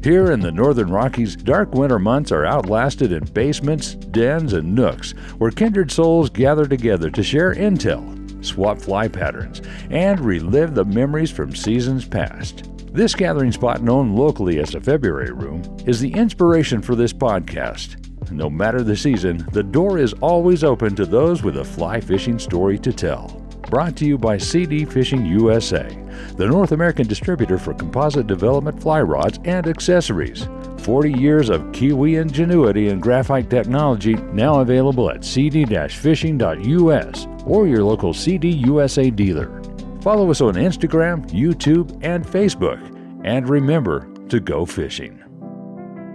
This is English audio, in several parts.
Here in the Northern Rockies, dark winter months are outlasted in basements, dens, and nooks where kindred souls gather together to share intel, swap fly patterns, and relive the memories from seasons past. This gathering spot, known locally as the February Room, is the inspiration for this podcast. No matter the season, the door is always open to those with a fly fishing story to tell. Brought to you by CD Fishing USA, the North American distributor for composite development fly rods and accessories. 40 years of Kiwi ingenuity and graphite technology, now available at cd-fishing.us or your local CD USA dealer. Follow us on Instagram, YouTube, and Facebook. And remember to go fishing.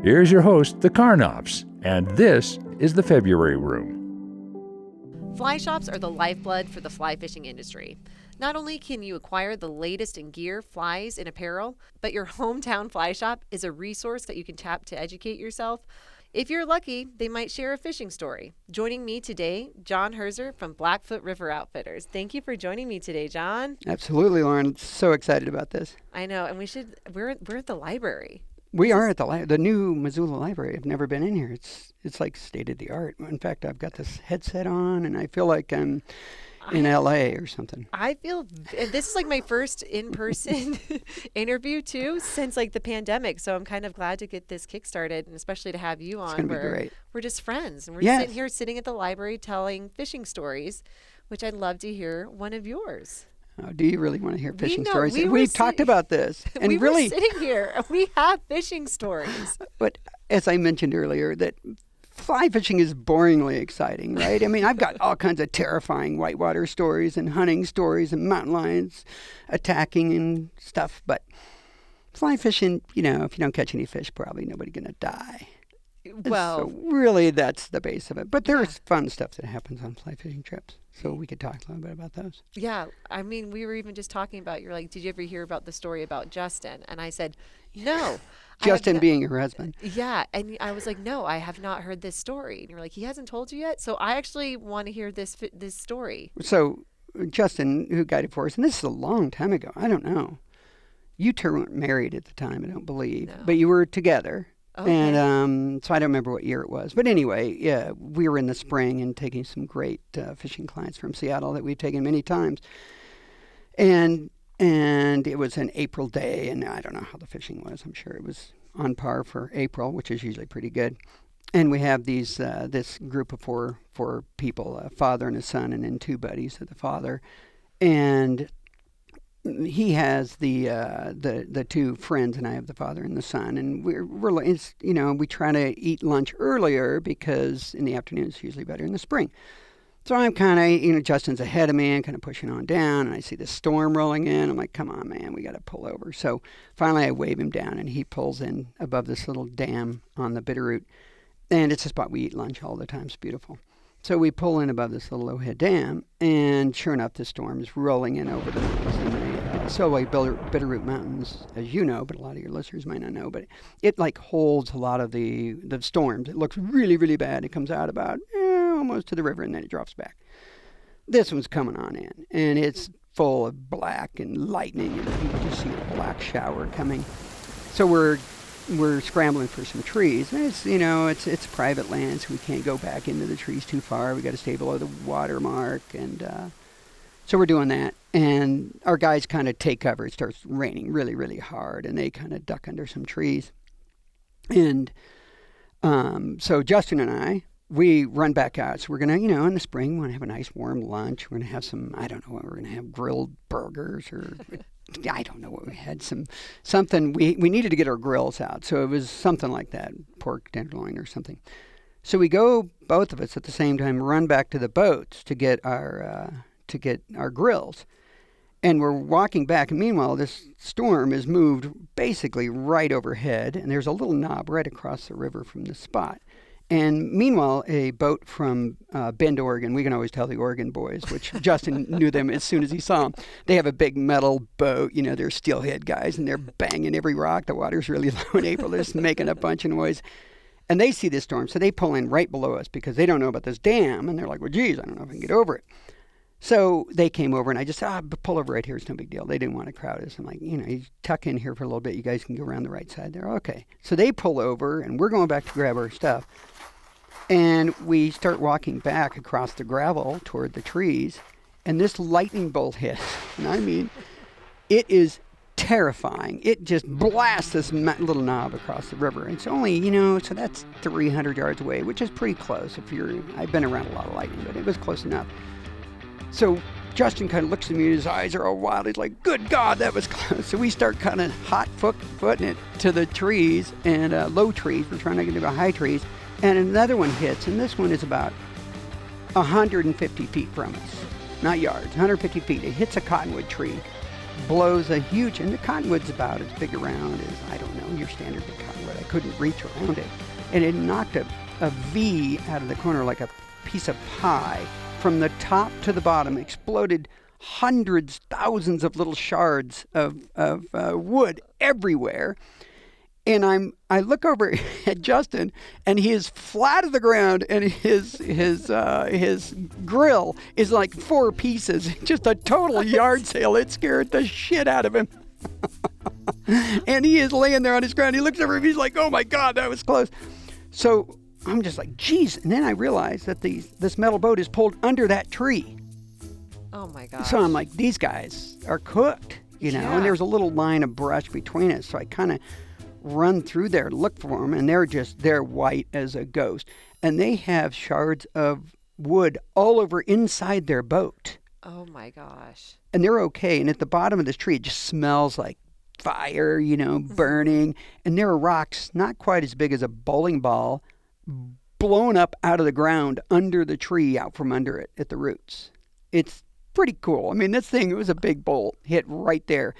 Here's your host, the Carnops, and this is the February Room. Fly shops are the lifeblood for the fly fishing industry. Not only can you acquire the latest in gear, flies, and apparel, but your hometown fly shop is a resource that you can tap to educate yourself. If you're lucky, they might share a fishing story. Joining me today, John Herzer from Blackfoot River Outfitters. Thank you for joining me today, John. Absolutely, Lauren. So excited about this. I know, and we're at the library. We are at the new Missoula library. I've never been in here. It's like state of the art. In fact, I've got this headset on, and I feel like I'm in LA or something. I feel this is like my first in-person interview too since like the pandemic. So I'm kind of glad to get this kickstarted, and especially to have you on. It's gonna be great. We're just friends, and we're sitting at the library telling fishing stories, which I'd love to hear one of yours. Oh, do you really want to hear fishing stories? We've talked about this. And we were sitting here, and we have fishing stories. But as I mentioned earlier, that fly fishing is boringly exciting, right? I mean, I've got all kinds of terrifying whitewater stories and hunting stories and mountain lions attacking and stuff. But fly fishing, if you don't catch any fish, probably nobody's going to die. Well, so really, that's the base of it. But there's fun stuff that happens on fly fishing trips. So we could talk a little bit about those. Yeah. I mean, we were even just talking about, you're like, did you ever hear about the story about Justin? And I said, no. Justin being your husband. Yeah. And I was like, no, I have not heard this story. And you're like, he hasn't told you yet? So I actually want to hear this story. So Justin, who guided for us, and this is a long time ago. I don't know. You two weren't married at the time, I don't believe. No. But you were together. Okay. And so I don't remember what year it was. But anyway, yeah, we were in the spring and taking some great fishing clients from Seattle that we've taken many times. And it was an April day, and I don't know how the fishing was. I'm sure it was on par for April, which is usually pretty good. And we have this group of four people, a father and a son, and then two buddies of the father. And he has the two friends, and I have the father and the son, and we try to eat lunch earlier because in the afternoon it's usually better in the spring. So I'm kind of, Justin's ahead of me, and kind of pushing on down, and I see the storm rolling in. I'm like, come on, man, we got to pull over. So finally I wave him down, and he pulls in above this little dam on the Bitterroot, and it's a spot we eat lunch all the time. It's beautiful. So we pull in above this little Lowhead Dam, and sure enough, the storm is rolling in over the mountains. Solway Bitterroot Mountains, as you know, but a lot of your listeners might not know, but it like holds a lot of the storms. It looks really, really bad. It comes out about almost to the river, and then it drops back. This one's coming on in, and it's full of black and lightning, and you can just see a black shower coming. So we're scrambling for some trees. And it's private land, so we can't go back into the trees too far. We got to stay below the water mark, and so we're doing that. And our guys kind of take cover. It starts raining really, really hard, and they kind of duck under some trees. And so Justin and I, we run back out. So we're going to, in the spring, we want to have a nice warm lunch. We're going to have some, I don't know what, we're going to have grilled burgers or I don't know what we had, something. We needed to get our grills out. So it was something like that, pork tenderloin or something. So we go, both of us at the same time, run back to the boats to get our grills. And we're walking back, and meanwhile, this storm is moved basically right overhead, and there's a little knob right across the river from the spot. And meanwhile, a boat from Bend, Oregon, we can always tell the Oregon boys, which Justin knew them as soon as he saw them. They have a big metal boat, they're steelhead guys, and they're banging every rock. The water's really low in April. They're just making a bunch of noise. And they see this storm, so they pull in right below us because they don't know about this dam, and they're like, well, geez, I don't know if I can get over it. So they came over, and I just said, pull over right here. It's no big deal. They didn't want to crowd us. I'm like, you tuck in here for a little bit. You guys can go around the right side there. Okay. So they pull over, and we're going back to grab our stuff. And we start walking back across the gravel toward the trees, and this lightning bolt hits. And I mean, it is terrifying. It just blasts this little knob across the river. It's only, so that's 300 yards away, which is pretty close. I've been around a lot of lightning, but it was close enough. So Justin kind of looks at me, and his eyes are all wild. He's like, good God, that was close. So we start kind of footing it to the trees, and low trees. We're trying to get to the high trees. And another one hits, and this one is about 150 feet from us. Not yards, 150 feet. It hits a cottonwood tree, blows a huge, and the cottonwood's about as big around as, I don't know, your standard big cottonwood. I couldn't reach around it. And it knocked a V out of the corner like a piece of pie. From the top to the bottom, exploded hundreds, thousands of little shards of wood everywhere. And I look over at Justin, and he is flat to the ground, and his grill is like 4 pieces, just a total yard sale. It scared the shit out of him. And he is laying there on his ground. He looks over, and he's like, "Oh my God, that was close." So I'm just like, geez. And then I realized that this metal boat is pulled under that tree. Oh my God. So I'm like, these guys are cooked, Yeah. And there's a little line of brush between us. So I kind of run through there to look for them, and they're white as a ghost. And they have shards of wood all over inside their boat. Oh my gosh. And they're okay. And at the bottom of this tree, it just smells like fire, burning. And there are rocks not quite as big as a bowling ball blown up out of the ground under the tree, out from under it at the roots. It's pretty cool. I mean, this thing, it was a big bolt hit right there.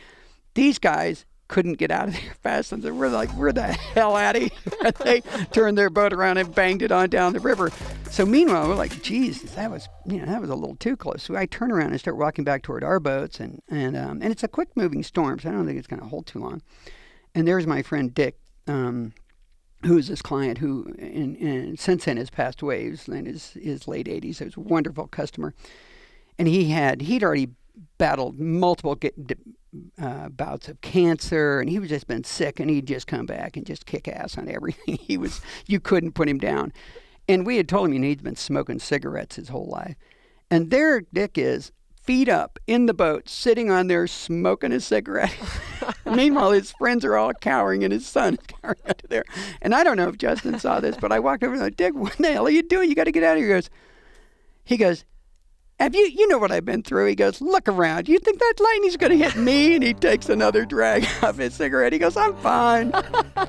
These guys couldn't get out of there fast enough. We're like, where the hell out of here? They turned their boat around and banged it on down the river. So meanwhile, we're like, geez, that was a little too close. So I turn around and start walking back toward our boats, and it's a quick moving storm, so I don't think it's going to hold too long. And there's my friend Dick, who's this client who, since then has passed away. He was in his late 80s. He was a wonderful customer. And he'd already battled multiple bouts of cancer, and he was just been sick, and he'd just come back and just kick ass on everything. You couldn't put him down. And we had told him he'd been smoking cigarettes his whole life. And there Dick is, feet up in the boat, sitting on there smoking a cigarette. Meanwhile, his friends are all cowering, and his son is cowering under there. And I don't know if Justin saw this, but I walked over and I said, Dick, what the hell are you doing? You got to get out of here. He goes, have you know what I've been through? He goes, look around. You think that lightning's going to hit me? And he takes another drag of his cigarette. He goes, I'm fine.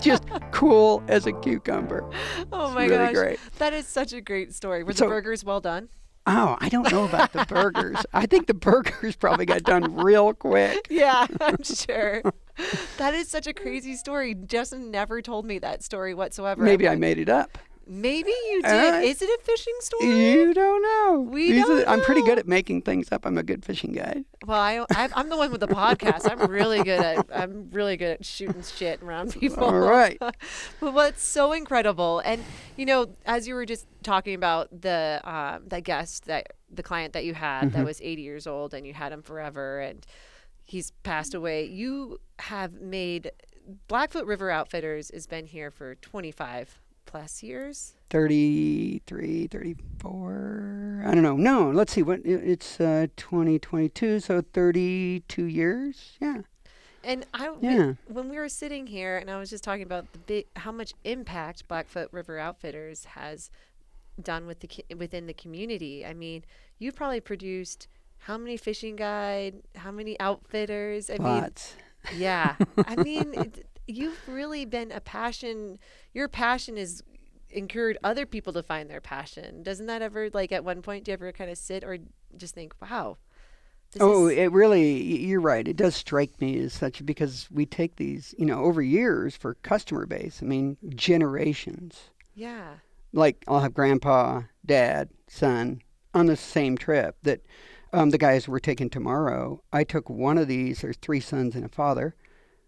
Just cool as a cucumber. Oh my really gosh. Great. That is such a great story. Were the burgers well done? Oh, I don't know about the burgers. I think the burgers probably got done real quick. Yeah, I'm sure. That is such a crazy story. Justin never told me that story whatsoever. Maybe I made it up. Maybe you did. Is it a fishing story? You don't know. Don't know. I'm pretty good at making things up. I'm a good fishing guide. Well, I'm the one with the podcast. I'm really good at shooting shit around people. All right. But what's so incredible, and as you were just talking about the client that you had that was 80 years old, and you had him forever, and he's passed away. You have made Blackfoot River Outfitters has been here for 25 plus years. 33, 34. I don't know. No, let's see. What it's 2022, so 32 years. Yeah. And when we were sitting here, and I was just talking about how much impact Blackfoot River Outfitters has done within the community. I mean, you've probably produced how many fishing guide, how many outfitters? Lots. Yeah. I mean, you've really been a passion. Your passion has encouraged other people to find their passion. Doesn't that ever, at one point, do you ever kind of sit or just think, wow? It really, you're right. It does strike me as such, because we take these, over years for customer base. I mean, generations. Yeah. Like, I'll have grandpa, dad, son on the same trip that the guys we're taking tomorrow. I took one of these. There's 3 sons and a father.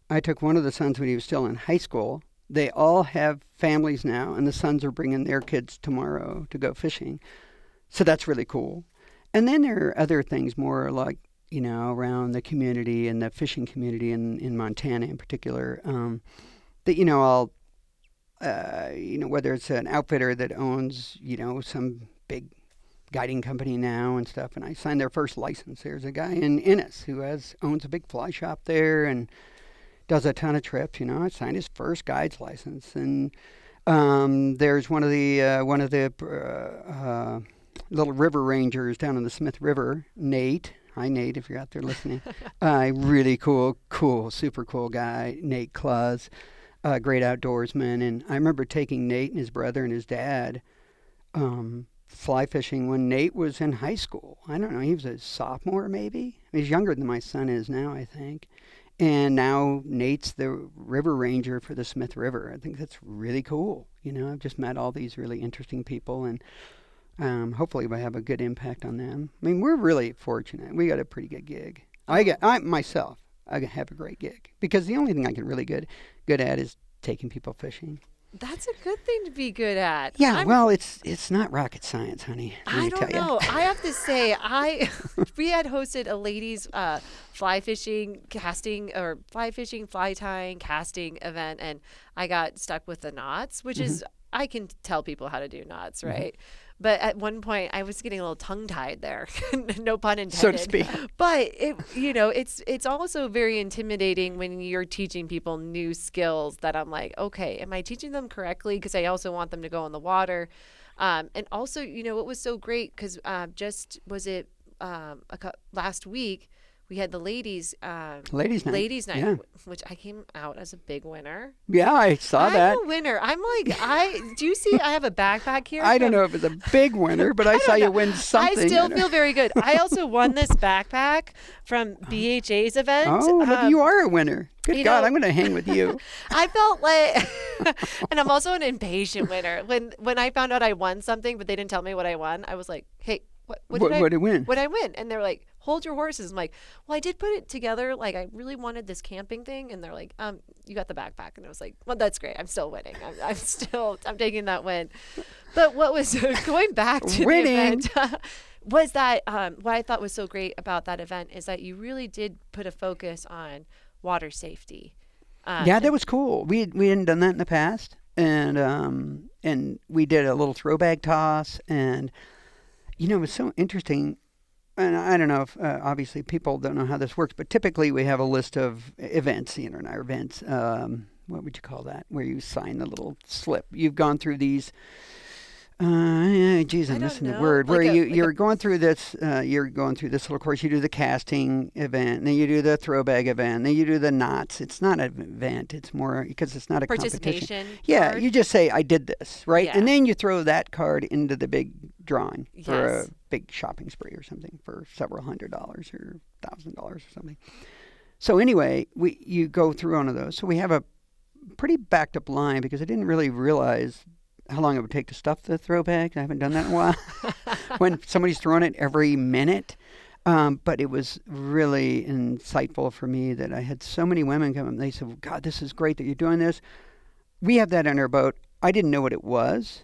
I took one of the sons when he was still in high school. They all have families now, and the sons are bringing their kids tomorrow to go fishing. So that's really cool. And then there are other things more like, around the community and the fishing community in Montana in particular, that, I'll, whether it's an outfitter that owns, some big guiding company now and stuff, and I signed their first license. There's a guy in Ennis who owns a big fly shop there and does a ton of trips. I signed his first guide's license, and there's one of the little river rangers down in the Smith River, Nate. Hi, Nate, if you're out there listening. Really cool, super cool guy, Nate Claus, great outdoorsman. And I remember taking Nate and his brother and his dad fly fishing when Nate was in high school. I don't know, he was a sophomore maybe. He's younger than my son is now, I think. And now Nate's the river ranger for the Smith River. I think that's really cool. I've just met all these really interesting people, and hopefully we'll have a good impact on them. I mean, we're really fortunate. We got a pretty good gig. I have a great gig because the only thing I can really good at is taking people fishing. That's a good thing to be good at. Yeah, well, it's not rocket science, honey. I don't know. I have to say, we had hosted a ladies' fly fishing, fly tying, casting event, and I got stuck with the knots, which is, I can tell people how to do knots, right? But at one point, I was getting a little tongue-tied there, no pun intended, so to speak. But it's also very intimidating when you're teaching people new skills. That I'm like, okay, am I teaching them correctly? Because I also want them to go in the water, and also, it was so great because last week. We had the ladies' night, yeah. which I came out as a big winner. Yeah, I saw that. I'm a winner. I'm like, do you see I have a backpack here? I don't know if it's a big winner, but I saw you win something. I still feel very good. I also won this backpack from BHA's event. Oh, but you are a winner. Good God, I'm going to hang with you. I felt like, and I'm also an impatient winner. When I found out I won something, but they didn't tell me what I won, I was like, hey, what did I win? What did I win? And they're like, hold your horses. I'm like, well, I did put it together. Like, I really wanted this camping thing. And they're like, you got the backpack. And I was like, well, that's great. I'm still winning. I'm taking that win. But what was going back to the event was that what I thought was so great about that event is that you really did put a focus on water safety. Yeah, that was cool. We hadn't done that in the past. And we did a little throw bag toss, and it was so interesting, and I don't know if, obviously, people don't know how this works, but typically we have a list of events, our events, what would you call that, where you sign the little slip. You've gone through these, I'm missing the word, where you're going through this little course. You do the casting event, and then you do the throw bag event, and then you do the knots. It's not an event. It's more, because it's not a competition. Yeah, you just say, I did this, right? Yeah. And then you throw that card into the big drawing for a big shopping spree or something for several $100 or $1,000 or something. So anyway, you go through one of those. So we have a pretty backed up line because I didn't really realize how long it would take to stuff the throw bag. I haven't done that in a while. When somebody's throwing it every minute. But it was really insightful for me that I had so many women come and they said, well, God, this is great that you're doing this. We have that in our boat. I didn't know what it was.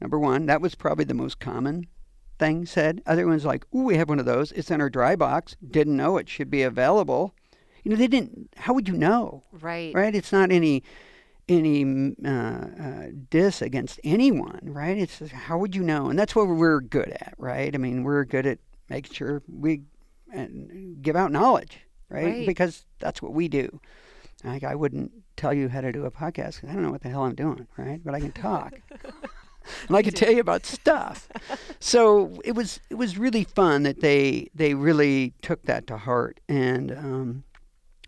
Number one, that was probably the most common thing said. Other ones like, ooh, we have one of those. It's in our dry box. Didn't know it should be available. They didn't, how would you know? Right. Right? It's not any diss against anyone, right? It's just, how would you know? And that's what we're good at, right? I mean, we're good at making sure we give out knowledge, right? Because that's what we do. Like, I wouldn't tell you how to do a podcast because I don't know what the hell I'm doing, right? But I can talk. And I can tell you about stuff. So it was really fun that they really took that to heart, and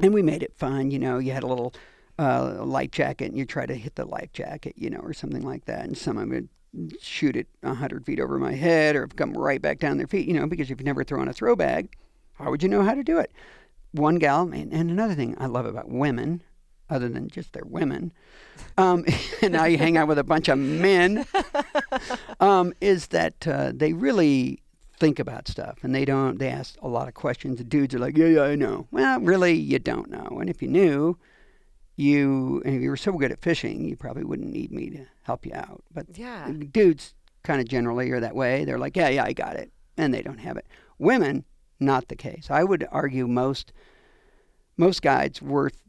we made it fun. You had a little life jacket, and you try to hit the life jacket, or something like that. And someone would shoot it 100 feet over my head or come right back down their feet, because if you've never thrown a throw bag, how would you know how to do it? One gal, and another thing I love about women, other than just they're women, and I hang out with a bunch of men, is that they really think about stuff, and they ask a lot of questions. The dudes are like, yeah, I know. Well, really, you don't know. And if you knew, and if you were so good at fishing, you probably wouldn't need me to help you out. But dudes kind of generally are that way. They're like, yeah, I got it. and they don't have it. Women, not the case. I would argue most guides worth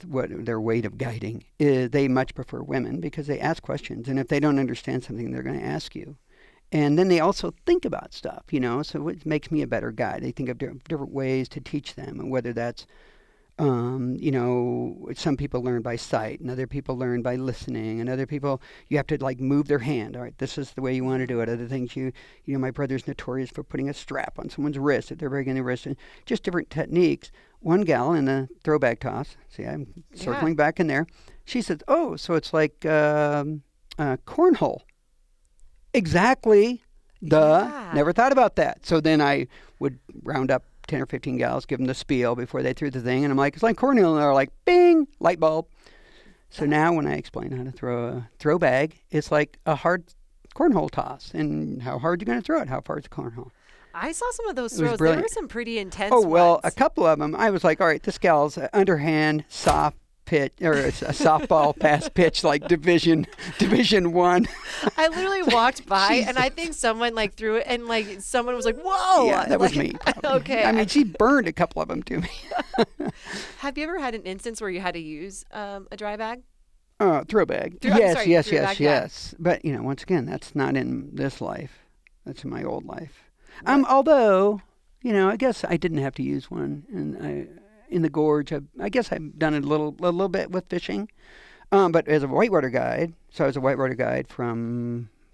what their weight of guiding is, they much prefer women because they ask questions, and if they don't understand something, they're going to ask you. And then they also think about stuff, so it makes me a better guide. They think of different ways to teach them, and whether that's some people learn by sight, and other people learn by listening, and other people, you have to move their hand. All right, this is the way you want to do it. Other things, my brother's notorious for putting a strap on someone's wrist if they're breaking their wrist, and just different techniques. One gal in the throwback toss, see, I'm circling back in there, she says, oh, so it's like cornhole. Exactly. Never thought about that. So then I would round up 10 or 15 gals, give them the spiel before they threw the thing, and I'm like, it's like cornhole, and they're like, bing, light bulb. So now when I explain how to throw a throw bag, it's like a hard cornhole toss, and how hard you're going to throw it, how far is the cornhole. I saw some of those throws. There were some pretty intense ones. Oh, well, ones. A couple of them, I was like, all right, this gal's underhand, soft pitch, or a softball pass pitch, like Division 1. I literally walked by, and I think someone threw it, and someone was like, whoa. Yeah, that was me. Okay. I mean, she burned a couple of them to me. Have you ever had an instance where you had to use a dry bag? Throw bag. Yes. But, once again, that's not in this life. That's in my old life. Although, I guess I didn't have to use one, and in the gorge, I guess I've done it a little bit with fishing, but as a whitewater guide. So I was a whitewater guide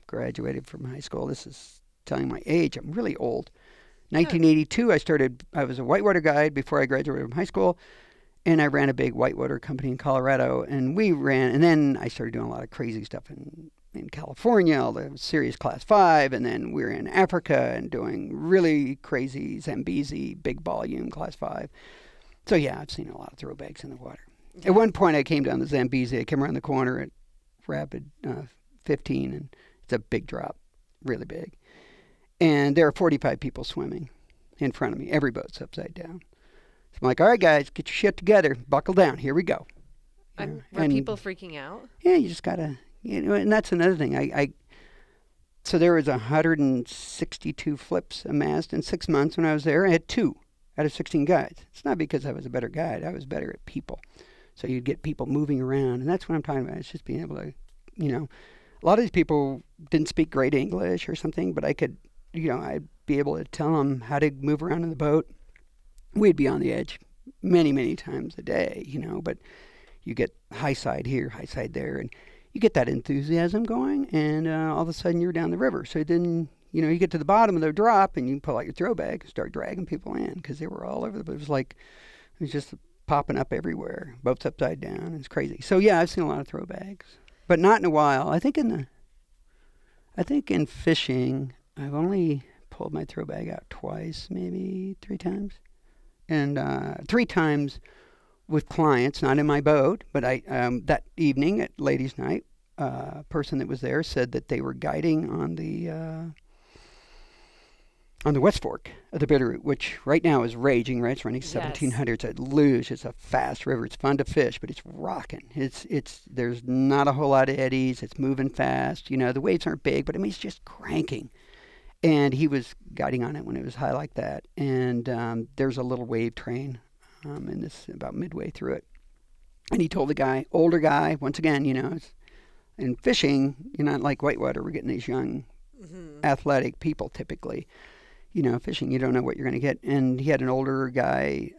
graduated from high school. This is telling my age. I'm really old. 1982, I was a whitewater guide before I graduated from high school, and I ran a big whitewater company in Colorado, and then I started doing a lot of crazy stuff in California, all the serious class 5, and then we were in Africa and doing really crazy Zambezi, big volume class 5. So yeah, I've seen a lot of throw bags in the water. Yeah. At one point I came down the Zambezi, I came around the corner at Rapid 15, and it's a big drop, really big. And there are 45 people swimming in front of me. Every boat's upside down. So I'm like, all right, guys, get your shit together. Buckle down. Here we go. Were people freaking out? Yeah, you just got to, and that's another thing. So there was 162 flips amassed in 6 months when I was there. I had 2 out of 16 guides. It's not because I was a better guide. I was better at people. So you'd get people moving around, and that's what I'm talking about. It's just being able to, a lot of these people didn't speak great English or something, but I could, I'd be able to tell them how to move around in the boat. We'd be on the edge many, many times a day, but you get high side here, high side there, and you get that enthusiasm going, and all of a sudden you're down the river. So then, you get to the bottom of the drop, and you pull out your throw bag and start dragging people in, because they were all over the, it was just popping up everywhere. Boats upside down. It's crazy. So yeah, I've seen a lot of throw bags, but not in a while. I think in fishing, I've only pulled my throw bag out twice, maybe 3 times. And 3 times with clients, not in my boat, but I that evening at ladies' night, a person that was there said that they were guiding on the West Fork of the Bitterroot, which right now is raging, right? It's running 1700. It's a luge. It's a fast river. It's fun to fish, but it's rocking. There's not a whole lot of eddies. It's moving fast. The waves aren't big, but it's just cranking. And he was guiding on it when it was high like that. And there's a little wave train in this, about midway through it. And he told the guy, older guy, once again, in fishing, you're not like whitewater. We're getting these young, athletic people typically. Fishing, you don't know what you're going to get. And he had an older guy,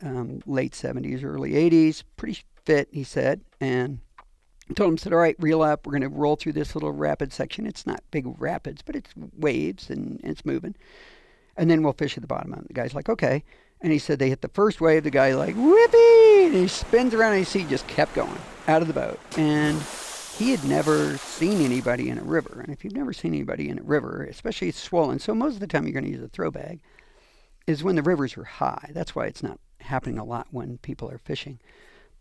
late 70s, early 80s, pretty fit, he said. And I told him, said, all right, reel up. We're going to roll through this little rapid section. It's not big rapids, but it's waves and it's moving. And then we'll fish at the bottom of it. The guy's like, okay. And he said they hit the first wave. The guy like, whippy! And he spins around and he just kept going out of the boat. And he had never seen anybody in a river. And if you've never seen anybody in a river, especially it's swollen, so most of the time you're going to use a throw bag, is when the rivers are high. That's why it's not happening a lot when people are fishing.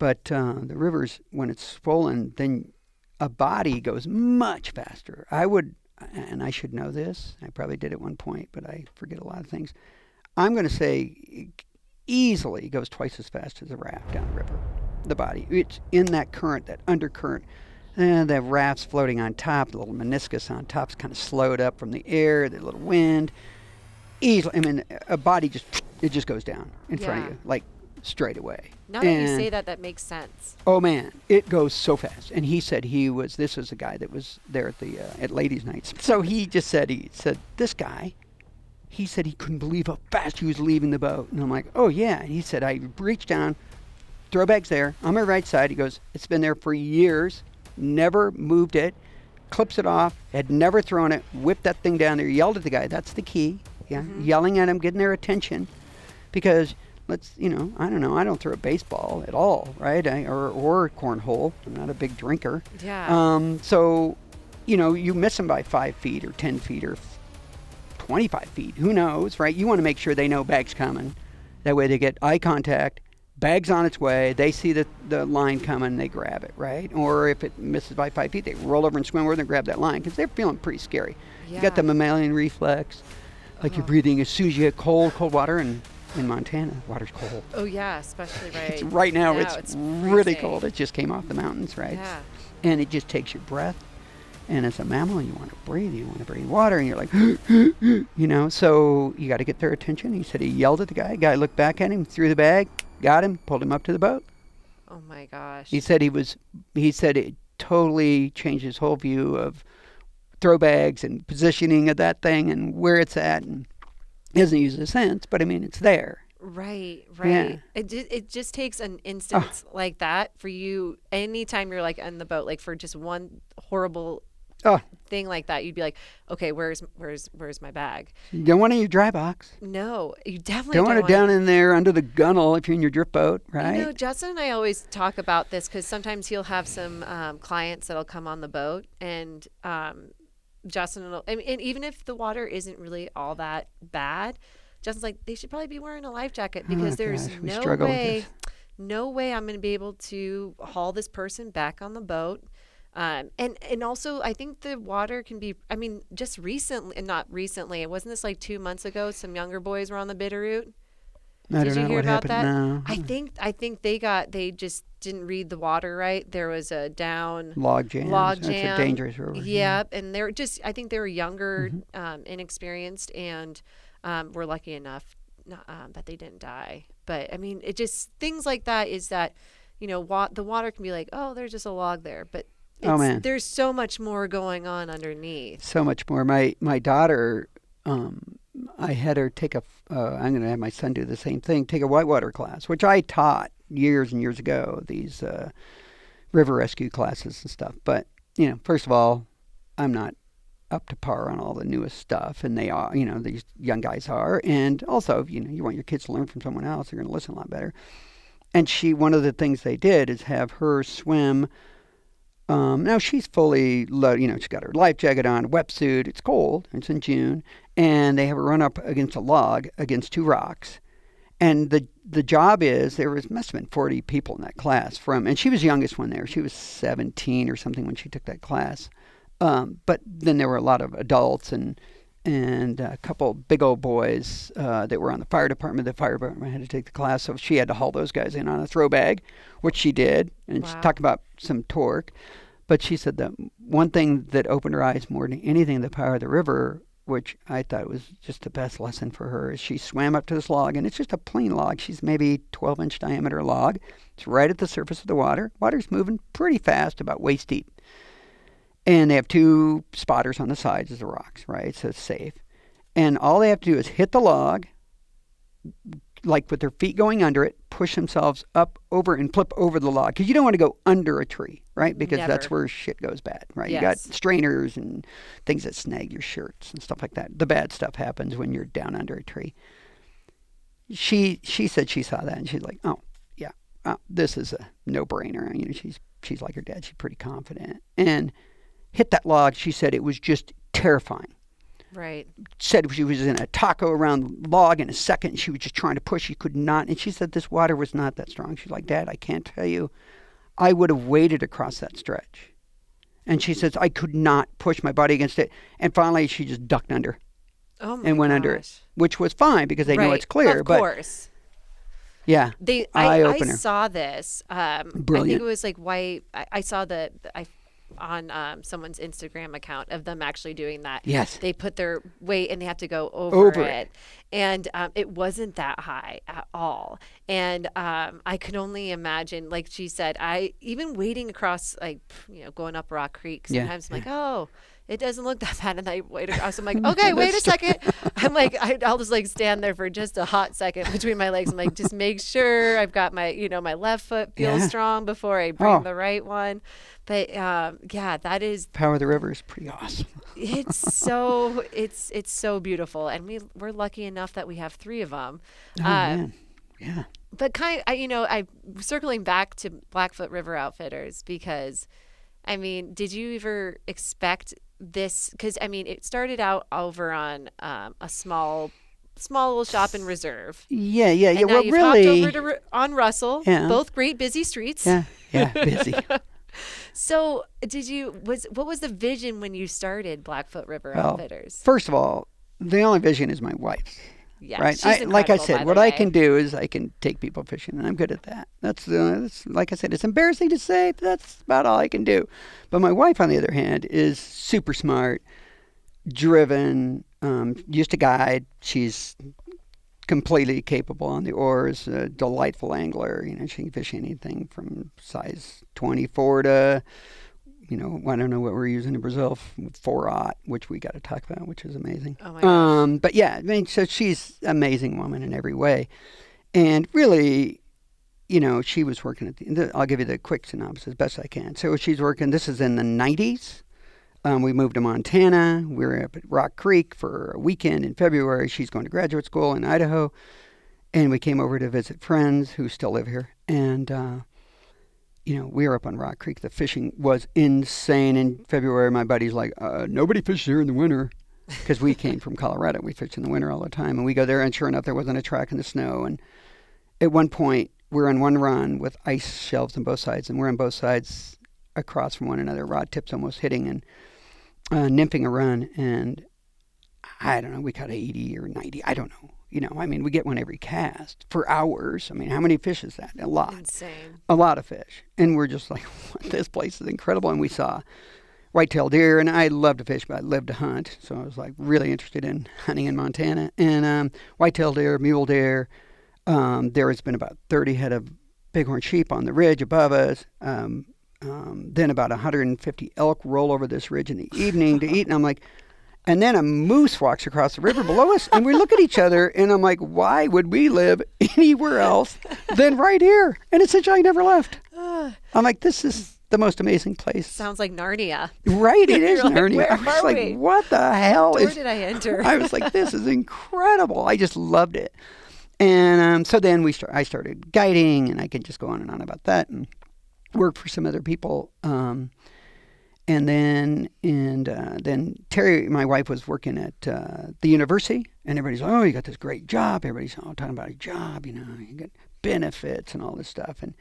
But the rivers, when it's swollen, then a body goes much faster. And I should know this, I probably did at one point, but I forget a lot of things. I'm going to say it easily goes twice as fast as a raft down the river, the body. It's in that current, that undercurrent. And the raft's floating on top, the little meniscus on top's kind of slowed up from the air, the little wind. Easily, I mean, a body just goes down in front of you, like straight away. Now that you say that, that makes sense. Oh man, it goes so fast. And he said this was a guy that was there at ladies' nights. So he said this guy, he said he couldn't believe how fast he was leaving the boat. And I'm like, oh yeah. And he said, I reached down, throw bag's there on my right side. He goes, it's been there for years, never moved it, clips it off, had never thrown it, whipped that thing down there, yelled at the guy. That's the key. Yeah, yelling at him, getting their attention, because I don't know, I don't throw a baseball at all, right? Or cornhole. I'm not a big drinker. Yeah. So, you miss them by 5 feet or 10 feet or 25 feet. Who knows, right? You want to make sure they know bag's coming. That way they get eye contact. Bag's on its way. They see the line coming. They grab it, right? Or if it misses by 5 feet, they roll over and swim over and grab that line because they're feeling pretty scary. Yeah. You got the mammalian reflex. Like you're breathing as soon as you get cold water, and in Montana, water's cold. Oh yeah, especially right. Right now it's really cold. It just came off the mountains, right? Yeah. And it just takes your breath. And as a mammal, you want to breathe. You want to breathe water, and you're like, So you got to get their attention. He said he yelled at the guy. Guy looked back at him, threw the bag, got him, pulled him up to the boat. Oh my gosh. He said it totally changed his whole view of throw bags and positioning of that thing and where it's at, and he doesn't use a sense, but I mean it's there. Right. Yeah. It just takes an instance like that for you. Anytime you're like on the boat, like for just one horrible thing like that, you'd be like, okay, where's my bag? You don't want it in your dry box. No, you definitely don't want it down in there under the gunnel if you're in your drift boat, right? Justin and I always talk about this because sometimes he'll have some clients that'll come on the boat, and Justin will, and even if the water isn't really all that bad, Justin's like, they should probably be wearing a life jacket because there's no way I'm going to be able to haul this person back on the boat. And also I think the water can be, I mean, just recently, and not recently, it wasn't this like 2 months ago, some younger boys were on the Bitterroot. Did you hear about that? No. I think they just didn't read the water right. There was a down log jam. That's a dangerous river. Yep. And they're just, I think they were younger, inexperienced, and were lucky enough that they didn't die. But I mean, it just, things like that is that, the water can be like, oh, there's just a log there, but there's so much more going on underneath. So much more. My daughter, I had her take I'm going to have my son do the same thing, take a whitewater class, which I taught years and years ago, these river rescue classes and stuff. But, first of all, I'm not up to par on all the newest stuff, and they are, these young guys are. And also, you want your kids to learn from someone else, they're going to listen a lot better. And one of the things they did is have her swim. Now she's fully loaded, she's got her life jacket on, wetsuit, it's cold, it's in June, and they have her run up against a log, against 2 rocks. And the job is, must have been 40 people in that class and she was the youngest one there. She was 17 or something when she took that class. But then there were a lot of adults and a couple big old boys that were on the fire department. The fire department had to take the class, so she had to haul those guys in on a throw bag, which she did. And she talked about some torque. But she said that one thing that opened her eyes more than anything, the power of the river, which I thought was just the best lesson for her, is she swam up to this log, and it's just a plain log. She's maybe 12-inch diameter log. It's right at the surface of the water. Water's moving pretty fast, about waist deep. And they have 2 spotters on the sides of the rocks, right? So it's safe. And all they have to do is hit the log, like with their feet going under it, push themselves up over and flip over the log. Because you don't want to go under a tree, right? Because that's where shit goes bad, right? Yes. You got strainers and things that snag your shirts and stuff like that. The bad stuff happens when you're down under a tree. She said she saw that, and she's like, oh, yeah, this is a no-brainer. She's like her dad. She's pretty confident. And hit that log. She said it was just terrifying. Right. Said she was in a taco around the log in a second. She was just trying to push. She could not. And she said this water was not that strong. She's like, Dad, I can't tell you. I would have waded across that stretch. And she says, I could not push my body against it. And finally, she just ducked under. Oh my and went under it, which was fine because they know it's clear. Of course. Yeah. I saw this. Brilliant. I think it was like white. I saw on someone's Instagram account of them actually doing that. Yes. They put their weight and they have to go over it. And it wasn't that high at all. And I could only imagine, like she said, even wading across, like, going up Rock Creek, sometimes I'm like, oh, it doesn't look that bad. And I wade across. I'm like, okay, wait a second. I'm like, I'll just like stand there for just a hot second between my legs. I'm like, just make sure I've got my, my left foot feels strong before I bring the right one. But that is Power of the River is pretty awesome. it's so beautiful, and we're lucky enough that we have 3 of them. Oh, man. Yeah. But I'm circling back to Blackfoot River Outfitters because, did you ever expect this? Because it started out over on a small little shop in Reserve. Yeah. And now well, you've really, hopped over on Russell. Yeah. Both great busy streets. Yeah, busy. So, what was the vision when you started Blackfoot River Outfitters? First of all, the only vision is my wife's. Yeah, right. she's Like I incredible, said, by what the I way. can do is I can take people fishing, and I'm good at that. That's like I said, it's embarrassing to say, but that's about all I can do. But my wife, on the other hand, is super smart, driven, used to guide. She's completely capable on the oars, a delightful angler. She can fish anything from size 24 to, I don't know what we're using in Brazil, 4/0, which we got to talk about, which is amazing. Oh my gosh. But yeah, so she's an amazing woman in every way. And really, she was working I'll give you the quick synopsis as best I can. So she's working, this is in the 90s. We moved to Montana. We were up at Rock Creek for a weekend in February. She's going to graduate school in Idaho. And we came over to visit friends who still live here. And, we were up on Rock Creek. The fishing was insane. In February, my buddy's like, nobody fishes here in the winter. Because we came from Colorado. We fished in the winter all the time. And we go there, and sure enough, there wasn't a track in the snow. And at one point, we're on one run with ice shelves on both sides. And we're on both sides across from one another, rod tips almost hitting and nymphing a run. And I don't know, we caught 80 or 90. I don't know. We get one every cast for hours. How many fish is that? A lot. Insane. A lot of fish. And we're just like, this place is incredible. And we saw white-tailed deer. And I love to fish, but I live to hunt. So I was like really interested in hunting in Montana. And white-tailed deer, mule deer. There has been about 30 head of bighorn sheep on the ridge above us. Then about 150 elk roll over this ridge in the evening to eat. And I'm like, and then a moose walks across the river below us, and we look at each other, and I'm like, why would we live anywhere else than right here? And essentially I never left. I'm like, this is the most amazing place. Sounds like Narnia. Right, it is You're like, Narnia. where I was are like, we? what the hell Where did I enter? I was like, this is incredible. I just loved it. And so then I started guiding, and I could just go on and on about that and work for some other people. And then Terry, my wife, was working at the university, and everybody's like, oh, you got this great job. Everybody's talking about a job, you get benefits and all this stuff. And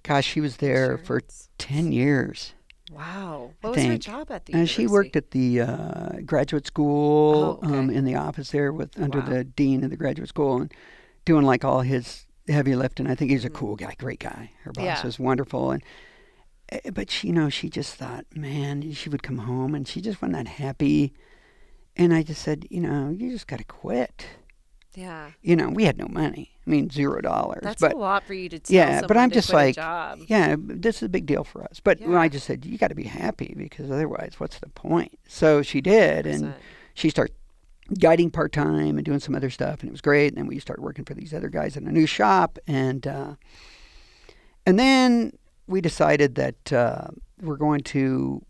gosh, she was there for 10 years. Wow. What was her job at the university? She worked at the graduate school in the office there under the dean of the graduate school and doing like all his heavy lifting. I think he's a cool guy, great guy. Her boss was wonderful. But she just thought, man, she would come home and she just wasn't that happy. And I just said, you just got to quit. Yeah. We had no money. $0. That's a lot for you to tell someone but I'm just quit like, a job. yeah, this is a big deal for us. But I just said, you got to be happy because otherwise, what's the point? So she did, 100%. And she started guiding part-time and doing some other stuff, and it was great. And then we started working for these other guys in a new shop, and then we decided that we're going to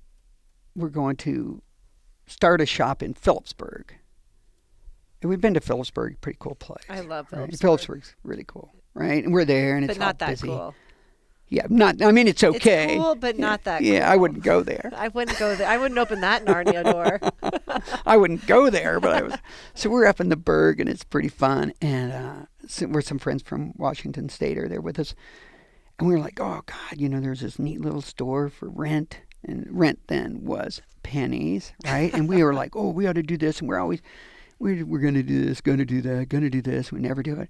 start a shop in Phillipsburg. And we've been to Phillipsburg, pretty cool place. I love Phillipsburg. Right? Phillipsburg's really cool, right? And we're there, and it's but not that busy. Cool. Yeah, it's okay. It's cool, but not that cool. Yeah, I wouldn't go there. I wouldn't go there. I wouldn't open that Narnia door. I wouldn't go there, but I was. So we're up in the Berg, and it's pretty fun. And we're some friends from Washington State are there with us. And we were like, oh, God, there's this neat little store for rent. And rent then was pennies, right? And we were like, oh, we ought to do this. And we're going to do this, going to do that, going to do this. We never do it.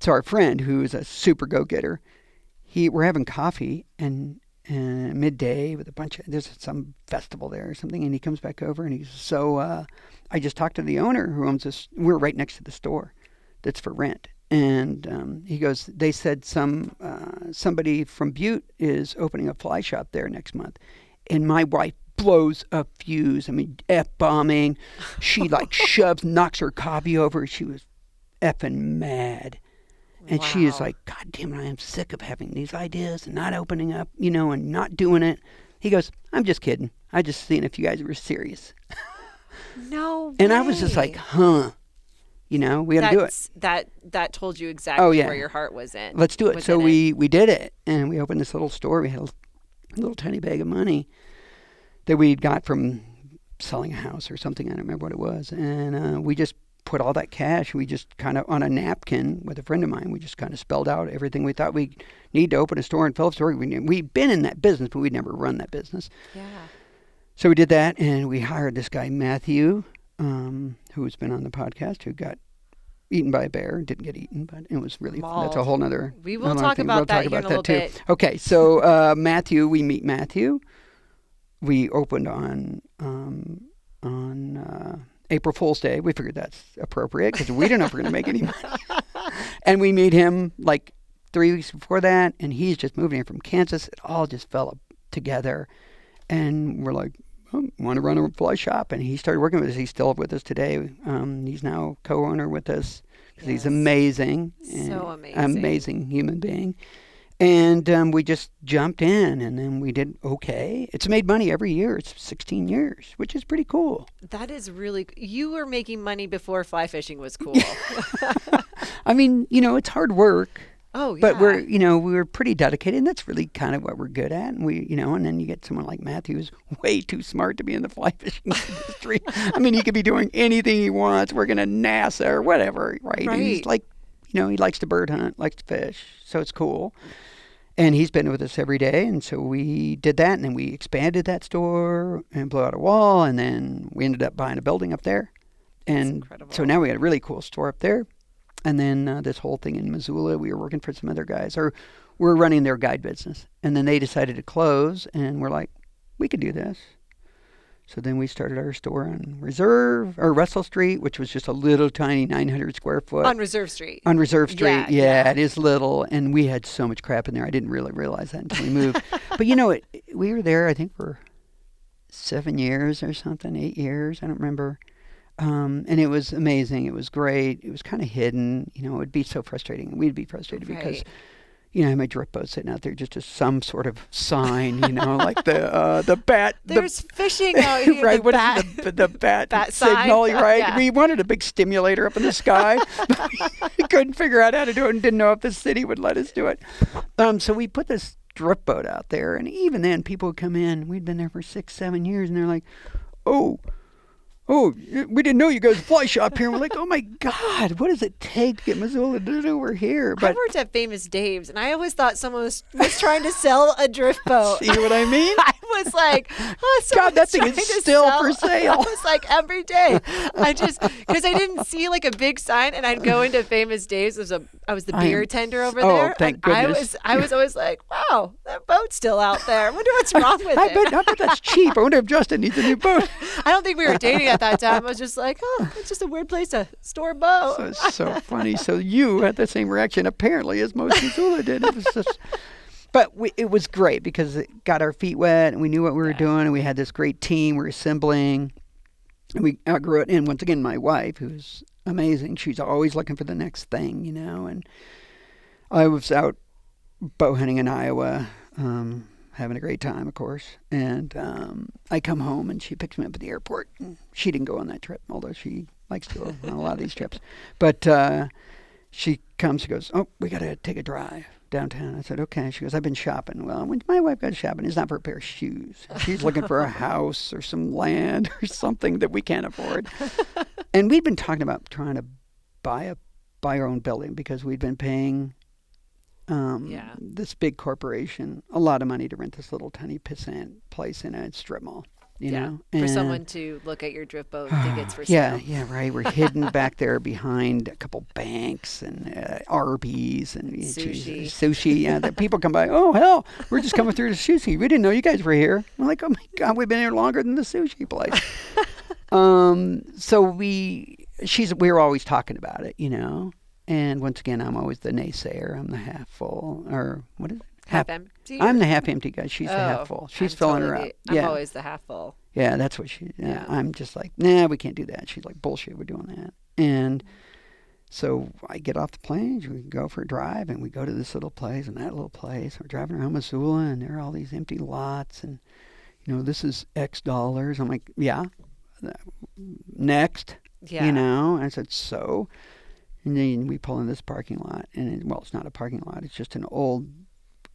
So our friend, who is a super go-getter, we're having coffee, and and midday with a bunch of, there's some festival there or something, and he comes back over and he's so I just talked to the owner who owns this. We're right next to the store that's for rent, and he goes, they said somebody from Butte is opening a fly shop there next month, and my wife blows a fuse. I mean, F-bombing. She like knocks her coffee over. She was effing mad. And she is like, God damn it, I am sick of having these ideas and not opening up, and not doing it. He goes, I'm just kidding. I just seen if you guys were serious. No way. And I was just like, huh. We got to do it. That told you exactly where your heart was in. Let's do it. So we did it. And we opened this little store. We had a little tiny bag of money that we got from selling a house or something. I don't remember what it was. And we just put all that cash, we just kind of on a napkin with a friend of mine, we just kind of spelled out everything we thought we need to open a store in Phillipsburg. We'd been in that business, but we'd never run that business. Yeah. So we did that, and we hired this guy, Matthew, who's been on the podcast, who got eaten by a bear. Didn't get eaten, but it was really, that's a whole nother. We will talk about that in a little bit. Okay, so Matthew, we meet Matthew. We opened on April Fool's Day. We figured that's appropriate because we didn't know if we were going to make any money. And we meet him like 3 weeks before that, and he's just moving here from Kansas. It all just fell up together. And we're like, want to run a fly shop? And he started working with us. He's still with us today. He's now co-owner with us because he's amazing. So amazing. Amazing human being. And we just jumped in, and then we did okay. It's made money every year. It's 16 years, which is pretty cool. That is really... You were making money before fly fishing was cool. I mean, it's hard work. Oh, yeah. But we're pretty dedicated, and that's really kind of what we're good at. And and then you get someone like Matthew who's way too smart to be in the fly fishing industry. I mean, he could be doing anything he wants, working at NASA or whatever, right? And he's like, he likes to bird hunt, likes to fish, so it's cool. And he's been with us every day, and so we did that, and then we expanded that store and blew out a wall, and then we ended up buying a building up there. And so now we got a really cool store up there. And then this whole thing in Missoula, we were working for some other guys, or we're running their guide business. And then they decided to close, and we're like, we could do this. So then we started our store on Russell Street, which was just a little tiny 900 square foot. On Reserve Street. On Reserve Street, yeah, it is little. And we had so much crap in there. I didn't really realize that until we moved. But we were there, I think, for 7 years or something, 8 years. I don't remember. And it was amazing. It was great. It was kind of hidden. It would be so frustrating. We'd be frustrated because... I had my drift boat sitting out there just as some sort of sign, like the bat. There's fishing out here. Right, the bat signal, right? Yeah. We wanted a big stimulator up in the sky. We couldn't figure out how to do it and didn't know if the city would let us do it. So we put this drift boat out there, and even then people would come in. We'd been there for 6-7 years, and they're like, oh, we didn't know you guys fly shop here. And we're like, oh my God, what does it take to get Missoula to do over here? But I worked at Famous Dave's, and I always thought someone was trying to sell a drift boat. See what I mean? I was like, God, that thing is still for sale. I was like, every day. Because I didn't see like a big sign, and I'd go into Famous Dave's. I was the beer tender over there. Thank goodness. I was always like, wow, that boat's still out there. I wonder what's wrong with it. I bet that's cheap. I wonder if Justin needs a new boat. I don't think we were dating at that time. I was just like, it's just a weird place to store a boat. So it's so funny. So you had the same reaction apparently as most Missoula did. It was just, but it was great because it got our feet wet and we knew what we were doing, and we had this great team. We were assembling, and we outgrew it. And once again, my wife, who's amazing, she's always looking for the next thing, and I was out bow hunting in Iowa, having a great time, of course. And I come home, and she picks me up at the airport. And she didn't go on that trip, although she likes to go on a lot of these trips. But she comes, she goes, oh, we got to take a drive downtown. I said, okay. She goes, I've been shopping. Well, when my wife goes shopping, it's not for a pair of shoes. She's looking for a house or some land or something that we can't afford. And we'd been talking about trying to buy our own building because we'd been paying this big corporation a lot of money to rent this little tiny pissant place in a strip mall. you know. For And someone to look at your drift boat and think it's for sale. Yeah, right. We're hidden back there behind a couple banks and Arby's and sushi. Yeah, that people come by. Oh hell, we're just coming through the sushi. We didn't know you guys were here. I'm like, oh my god, we've been here longer than the sushi place. So we were always talking about it, you know. And once again, I'm always the naysayer. I'm the half full, or what is it? Half empty? I'm the half empty guy. She's the half full. She's filling her up. I'm always the half full. Yeah, that's what I'm just like, nah, we can't do that. She's like, bullshit, we're doing that. And so I get off the plane, we go for a drive, and we go to this little place and that little place. We're driving around Missoula, and there are all these empty lots, and, you know, this is X dollars. I'm like, yeah, next, you know. And I said, so? And then we pull in this parking lot, and it's not a parking lot. It's just an old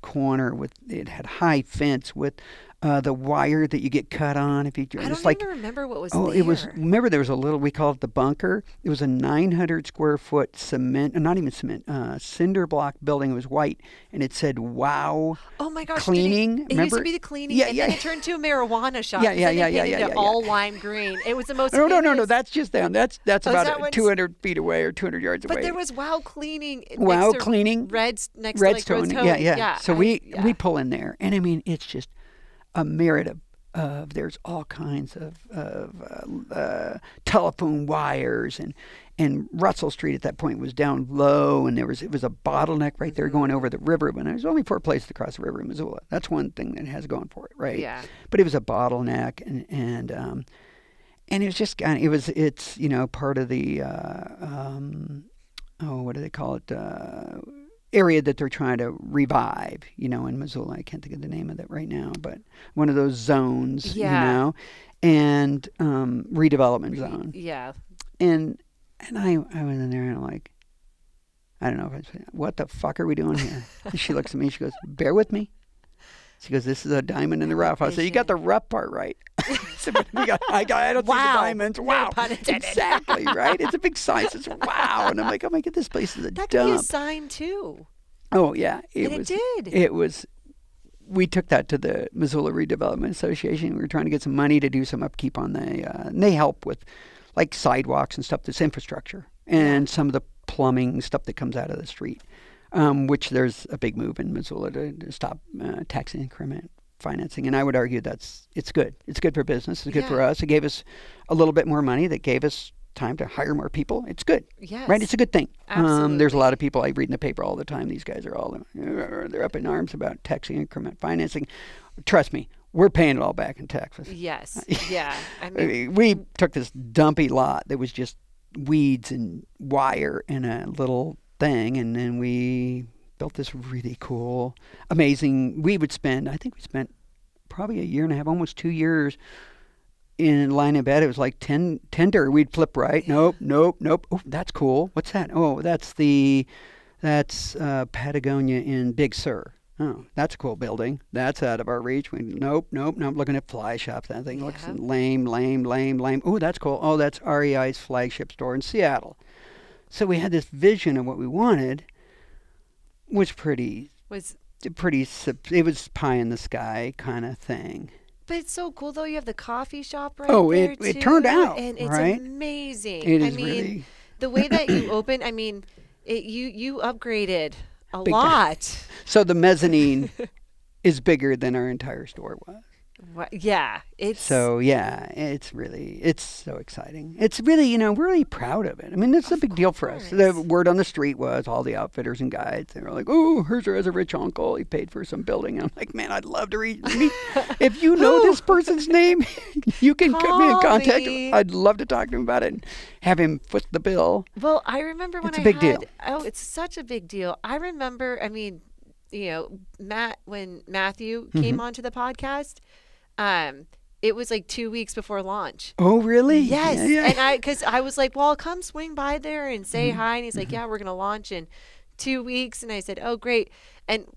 corner it had high fence with the wire that you get cut on if you. I don't even remember what was there. It was. Remember, there was a little. We called it the bunker. It was a 900 square foot cement, not even cement, cinder block building. It was white, and it said "Wow." Oh my gosh! Cleaning. It used to be the cleaning, and then it turned to a marijuana shop. Yeah. All lime green. It was the most. No. That's just down. That's about 200 feet away or 200 yards away. But there was Wow Cleaning. Wow Cleaning. Red's next Redstone. to like Yeah. So we pull in there, and I mean, it's just a myriad of there's all kinds of telephone wires, and Russell Street at that point was down low, and it was a bottleneck right there going over the river. But there's only 4 places to cross the river in Missoula. That's one thing that it has going for it, right? Yeah. But it was a bottleneck, and it was just kind of it's you know, part of the what do they call it? Area that they're trying to revive, you know, in Missoula. I can't think of the name of it right now, but one of those zones, you know, and redevelopment zone. Yeah. And I was in there, and I'm like, I don't know if I said, what the fuck are we doing here? And she looks at me, she goes, bear with me. She goes, this is a diamond in the rough. I said, you got the rough part right. I don't see the diamonds. Wow. Exactly, right? It's a big sign. It's wow. And I'm like, oh my God, this place is a dump. That could be a sign too. Oh, yeah. It did. It was. We took that to the Missoula Redevelopment Association. We were trying to get some money to do some upkeep on and they help with like sidewalks and stuff, this infrastructure, and some of the plumbing stuff that comes out of the street. Which there's a big move in Missoula to stop tax increment financing. And I would argue it's good. It's good for business. It's good for us. It gave us a little bit more money that gave us time to hire more people. It's good. Yes. Right? It's a good thing. Absolutely. There's a lot of people I read in the paper all the time. These guys are they're up in arms about tax increment financing. Trust me, we're paying it all back in taxes. Yes. Yeah. I mean, we took this dumpy lot that was just weeds and wire and a little thing, and then we built this really cool, amazing. I think we spent probably a year and a half, almost 2 years in line of bed. It was like tender. We'd flip right. Yeah. Nope. Oh, that's cool. What's that? Oh, that's Patagonia in Big Sur. Oh, that's a cool building. That's out of our reach. Nope. I'm looking at fly shops. That thing looks lame. Oh, that's cool. Oh, that's REI's flagship store in Seattle. So we had this vision of what we wanted, it was pie in the sky kind of thing. But it's so cool though. You have the coffee shop right there too. It turned out, and it's right? amazing. It is really the way that you open. I mean, you upgraded a lot. Time. So the mezzanine is bigger than our entire store was. Yeah, it's so exciting. It's really, we're really proud of it. I mean, it's a big deal for us. The word on the street was all the outfitters and guides. They were like, "Oh, Herzer has a rich uncle. He paid for some building." And I'm like, "Man, I'd love to meet. If you know this person's name, you can put me in contact. I'd love to talk to him about it and have him foot the bill." Well, I remember when it's a big deal. Oh, it's such a big deal. I remember. I mean, when Matthew came onto the podcast. It was like 2 weeks before launch. Oh, really? Yes. Yeah. And because I was like, well, I'll come swing by there and say hi. And he's like, yeah, we're going to launch in 2 weeks. And I said, oh, great. And,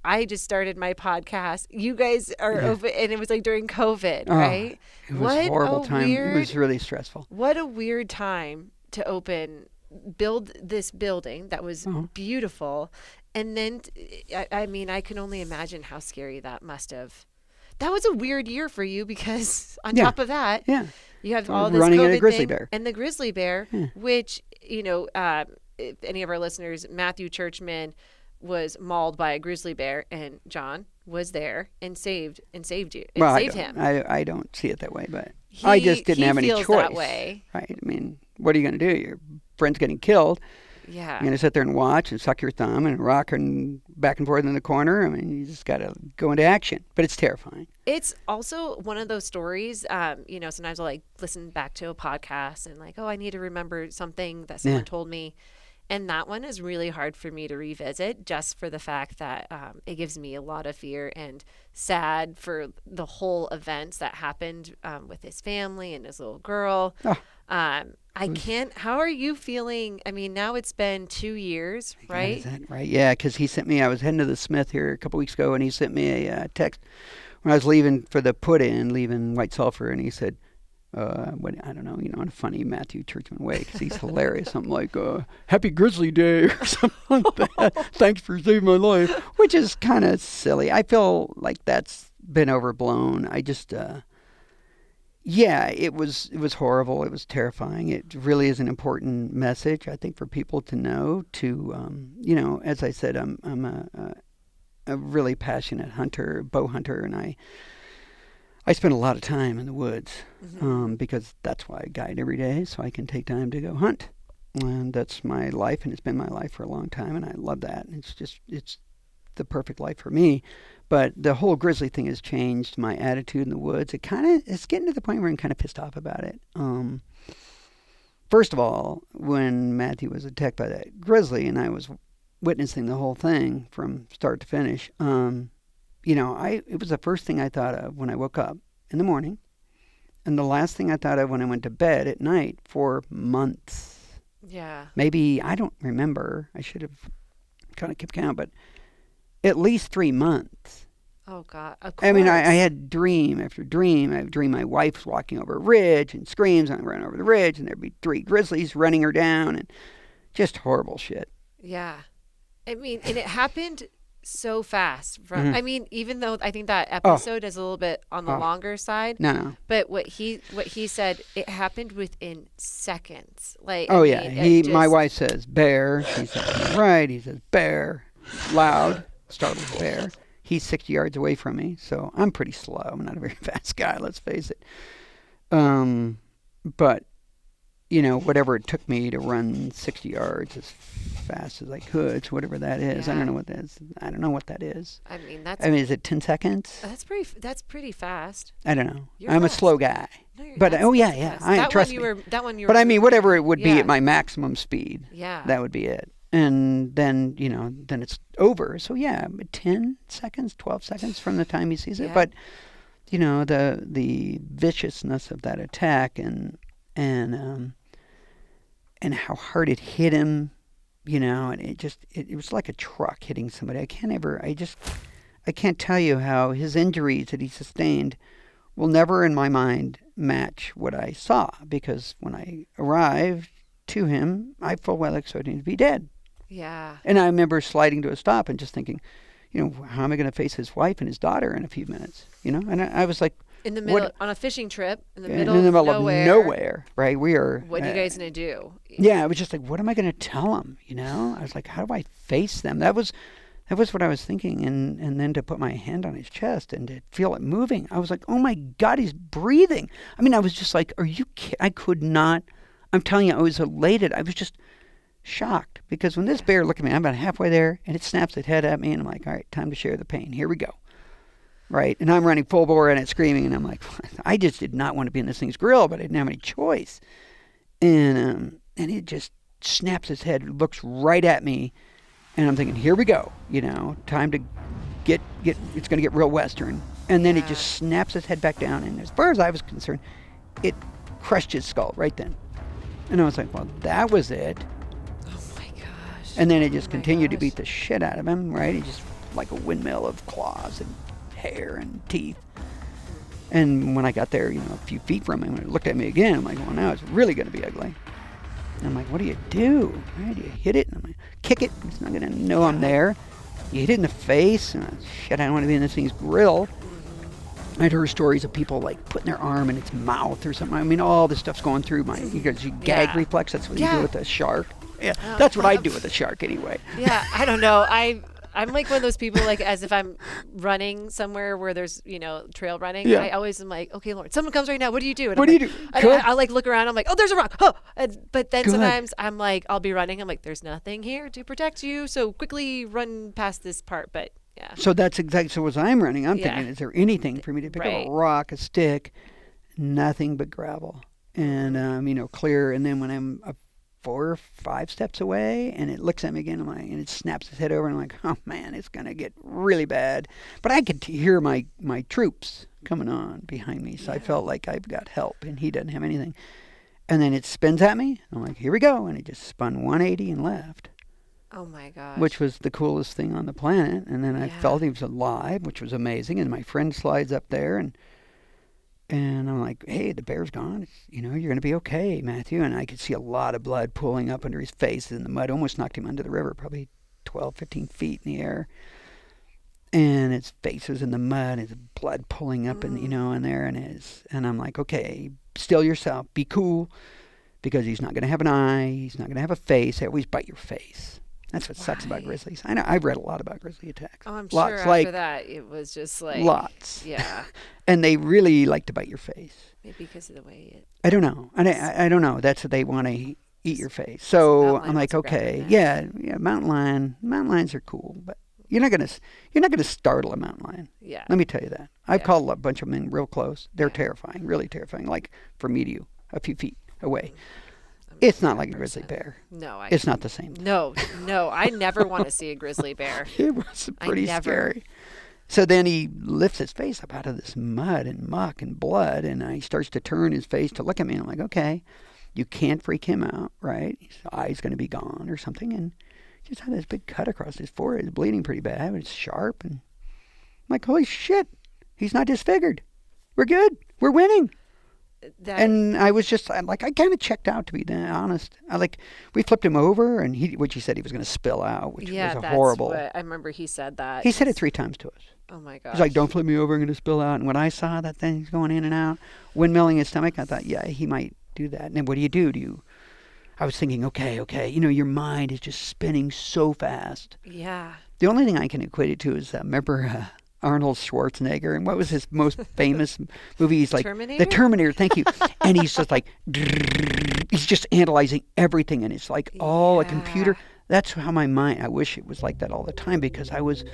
I just started my podcast. You guys are over, and it was like during COVID, right? It was a horrible time. It was really stressful. What a weird time to build this building that was beautiful. And then, I mean, I can only imagine how scary that must have. that was a weird year for you because on top of that, you have all this running COVID in a grizzly thing bear. and the grizzly bear, which, if any of our listeners, Matthew Churchman was mauled by a grizzly bear, and John was there and saved you and saved him. I don't see it that way, but I just didn't have any choice. That way. Right? I mean, what are you going to do? Your friend's getting killed. Yeah. You're going to sit there and watch and suck your thumb and rock and back and forth in the corner. I mean, you just got to go into action. But it's terrifying. It's also one of those stories, sometimes I'll listen back to a podcast and I need to remember something that someone told me. And that one is really hard for me to revisit just for the fact that it gives me a lot of fear and sad for the whole events that happened with his family and his little girl. Oh. I can't. How are you feeling? I mean, now it's been 2 years, right? Is that right? Yeah, because he sent me, I was heading to the Smith here a couple weeks ago, and he sent me a text when I was leaving for the put-in, leaving White Sulphur, and he said, I don't know, in a funny Matthew Churchman way, because he's hilarious. Something like, Happy Grizzly Day or something like that. Thanks for saving my life, which is kind of silly. I feel like that's been overblown. I just, it was horrible. It was terrifying. It really is an important message, I think, for people to know to, as I said, I'm a really passionate bow hunter, and I spend a lot of time in the woods because that's why I guide every day, so I can take time to go hunt. And that's my life, and it's been my life for a long time, and I love that. It's the perfect life for me. But the whole grizzly thing has changed my attitude in the woods. It's getting to the point where I'm kind of pissed off about it. First of all, when Matthew was attacked by that grizzly, and I was witnessing the whole thing from start to finish, it was the first thing I thought of when I woke up in the morning, and the last thing I thought of when I went to bed at night for months. Yeah. Maybe, I don't remember. I should have kind of kept count, but at least 3 months. Oh, God. Of course. I mean, I had dream after dream. I dreamed my wife was walking over a ridge and screams, and I run over the ridge, and there'd be 3 grizzlies running her down, and just horrible shit. Yeah. I mean, and it happened so fast. I mean, even though I think that episode is a little bit on the longer side. No. But what he said, it happened within seconds. My wife says bear. She says right. He says bear, loud, startled bear. He's 60 yards away from me, so I'm pretty slow. I'm not a very fast guy. Let's face it. But whatever it took me to run 60 yards as fast as I could, so whatever that is. Yeah. I don't know what that is. I don't know what that is. I mean, is it 10 seconds? That's pretty fast. I don't know. You're I'm fast. a slow guy. No, you're but fast. I trust me. That one you were. But I mean, whatever it would be at my maximum speed. Yeah. That would be it. And then, then it's over. So 10 seconds, 12 seconds from the time he sees it. But, the viciousness of that attack and how hard it hit him, and it was like a truck hitting somebody. I can't tell you how his injuries that he sustained will never in my mind match what I saw, because when I arrived to him, I full well expected him to be dead. Yeah. And I remember sliding to a stop and just thinking, how am I going to face his wife and his daughter in a few minutes? And I was like, in the middle, on a fishing trip, in the middle of nowhere, right? We are. What are you guys going to do? Yeah, I was just like, what am I going to tell them? I was like, how do I face them? That was what I was thinking. And then to put my hand on his chest and to feel it moving, I was like, oh my God, he's breathing. I mean, I was just like, are you kidding? I could not. I'm telling you, I was elated. I was just shocked, because when this bear looked at me, I'm about halfway there, and it snaps its head at me, and I'm like, all right, time to share the pain. Here we go. Right? And I'm running full bore and it's screaming, and I'm like, I just did not want to be in this thing's grill, but I didn't have any choice. And it just snaps its head, looks right at me, and I'm thinking, here we go. Time to get it's going to get real Western. And then it just snaps its head back down, and as far as I was concerned, it crushed his skull right then. And I was like, well, that was it. And then it just continued to beat the shit out of him, right? He just like a windmill of claws and hair and teeth. And when I got there, a few feet from him, when he looked at me again, I'm like, well, now it's really going to be ugly. And I'm like, what do you do? Right? Do you hit it? And I'm like, kick it. It's not going to know I'm there. You hit it in the face. And shit, I don't want to be in this thing's grill. I'd heard stories of people like putting their arm in its mouth or something. I mean, all this stuff's going through my gag reflex. That's what you do with a shark. Yeah, that's what I do with a shark anyway. Yeah, I don't know. I'm like one of those people, like, as if I'm running somewhere where there's, trail running. Yeah. I always am like, okay, Lauren, someone comes right now. What do you do? And what do you do? I like look around. I'm like, oh, there's a rock. Oh. But then sometimes I'm like, I'll be running. I'm like, there's nothing here to protect you. So quickly run past this part. But yeah. So that's exactly, so as I'm running, I'm thinking, is there anything for me to pick up a rock, a stick? Nothing but gravel and, clear. And then when I'm 4 or 5 steps away and it looks at me again, and it snaps its head over, and I'm like, oh man, it's going to get really bad. But I could hear my troops coming on behind me, so I felt like I've got help, and he doesn't have anything. And then it spins at me. I'm like, here we go. And it just spun 180 and left. Oh my gosh. Which was the coolest thing on the planet. And then I felt he was alive, which was amazing. And my friend slides up there, and I'm like, hey, the bear's gone. You're going to be okay, Matthew. And I could see a lot of blood pooling up under his face, and the mud almost knocked him under the river, probably 12, 15 feet in the air. And his face was in the mud, and his blood pulling up, and in there. And I'm like, okay, still yourself, be cool, because he's not going to have an eye, he's not going to have a face. They always bite your face. That's what sucks about grizzlies. I know. I've read a lot about grizzly attacks. Oh, I'm sure after that it was just like... Lots. Yeah. And they really like to bite your face. Maybe because of the way it... I don't know. I don't know. That's what they want to eat your face. So I'm like, okay, yeah, mountain lion. Mountain lions are cool, but you're not gonna startle a mountain lion. Yeah. Let me tell you that. I've called a bunch of them in real close. They're terrifying, really terrifying. Like from me to you, a few feet away. It's not like a grizzly bear. No, it's not the same. No, I never want to see a grizzly bear. It was pretty scary. So then he lifts his face up out of this mud and muck and blood, and he starts to turn his face to look at me. And I'm like, okay, you can't freak him out, right? His eye's going to be gone or something. And he just had this big cut across his forehead. It's bleeding pretty bad. It's sharp. And I'm like, holy shit, he's not disfigured. We're good. We're winning. And I was just, I kind of checked out, to be honest. We flipped him over, and he said he was going to spill out, which was horrible. I remember he said that. He said it 3 times to us. Oh my gosh. He's like, don't flip me over, I'm going to spill out. And when I saw that thing going in and out, windmilling his stomach, I thought, yeah, he might do that. And then what do you do? I was thinking, okay, your mind is just spinning so fast. Yeah. The only thing I can equate it to is, remember Arnold Schwarzenegger, and what was his most famous movie? He's like Terminator? The Terminator. Thank you. And he's just like, he's just analyzing everything, and it's like all a computer. That's how my mind. I wish it was like that all the time, because I was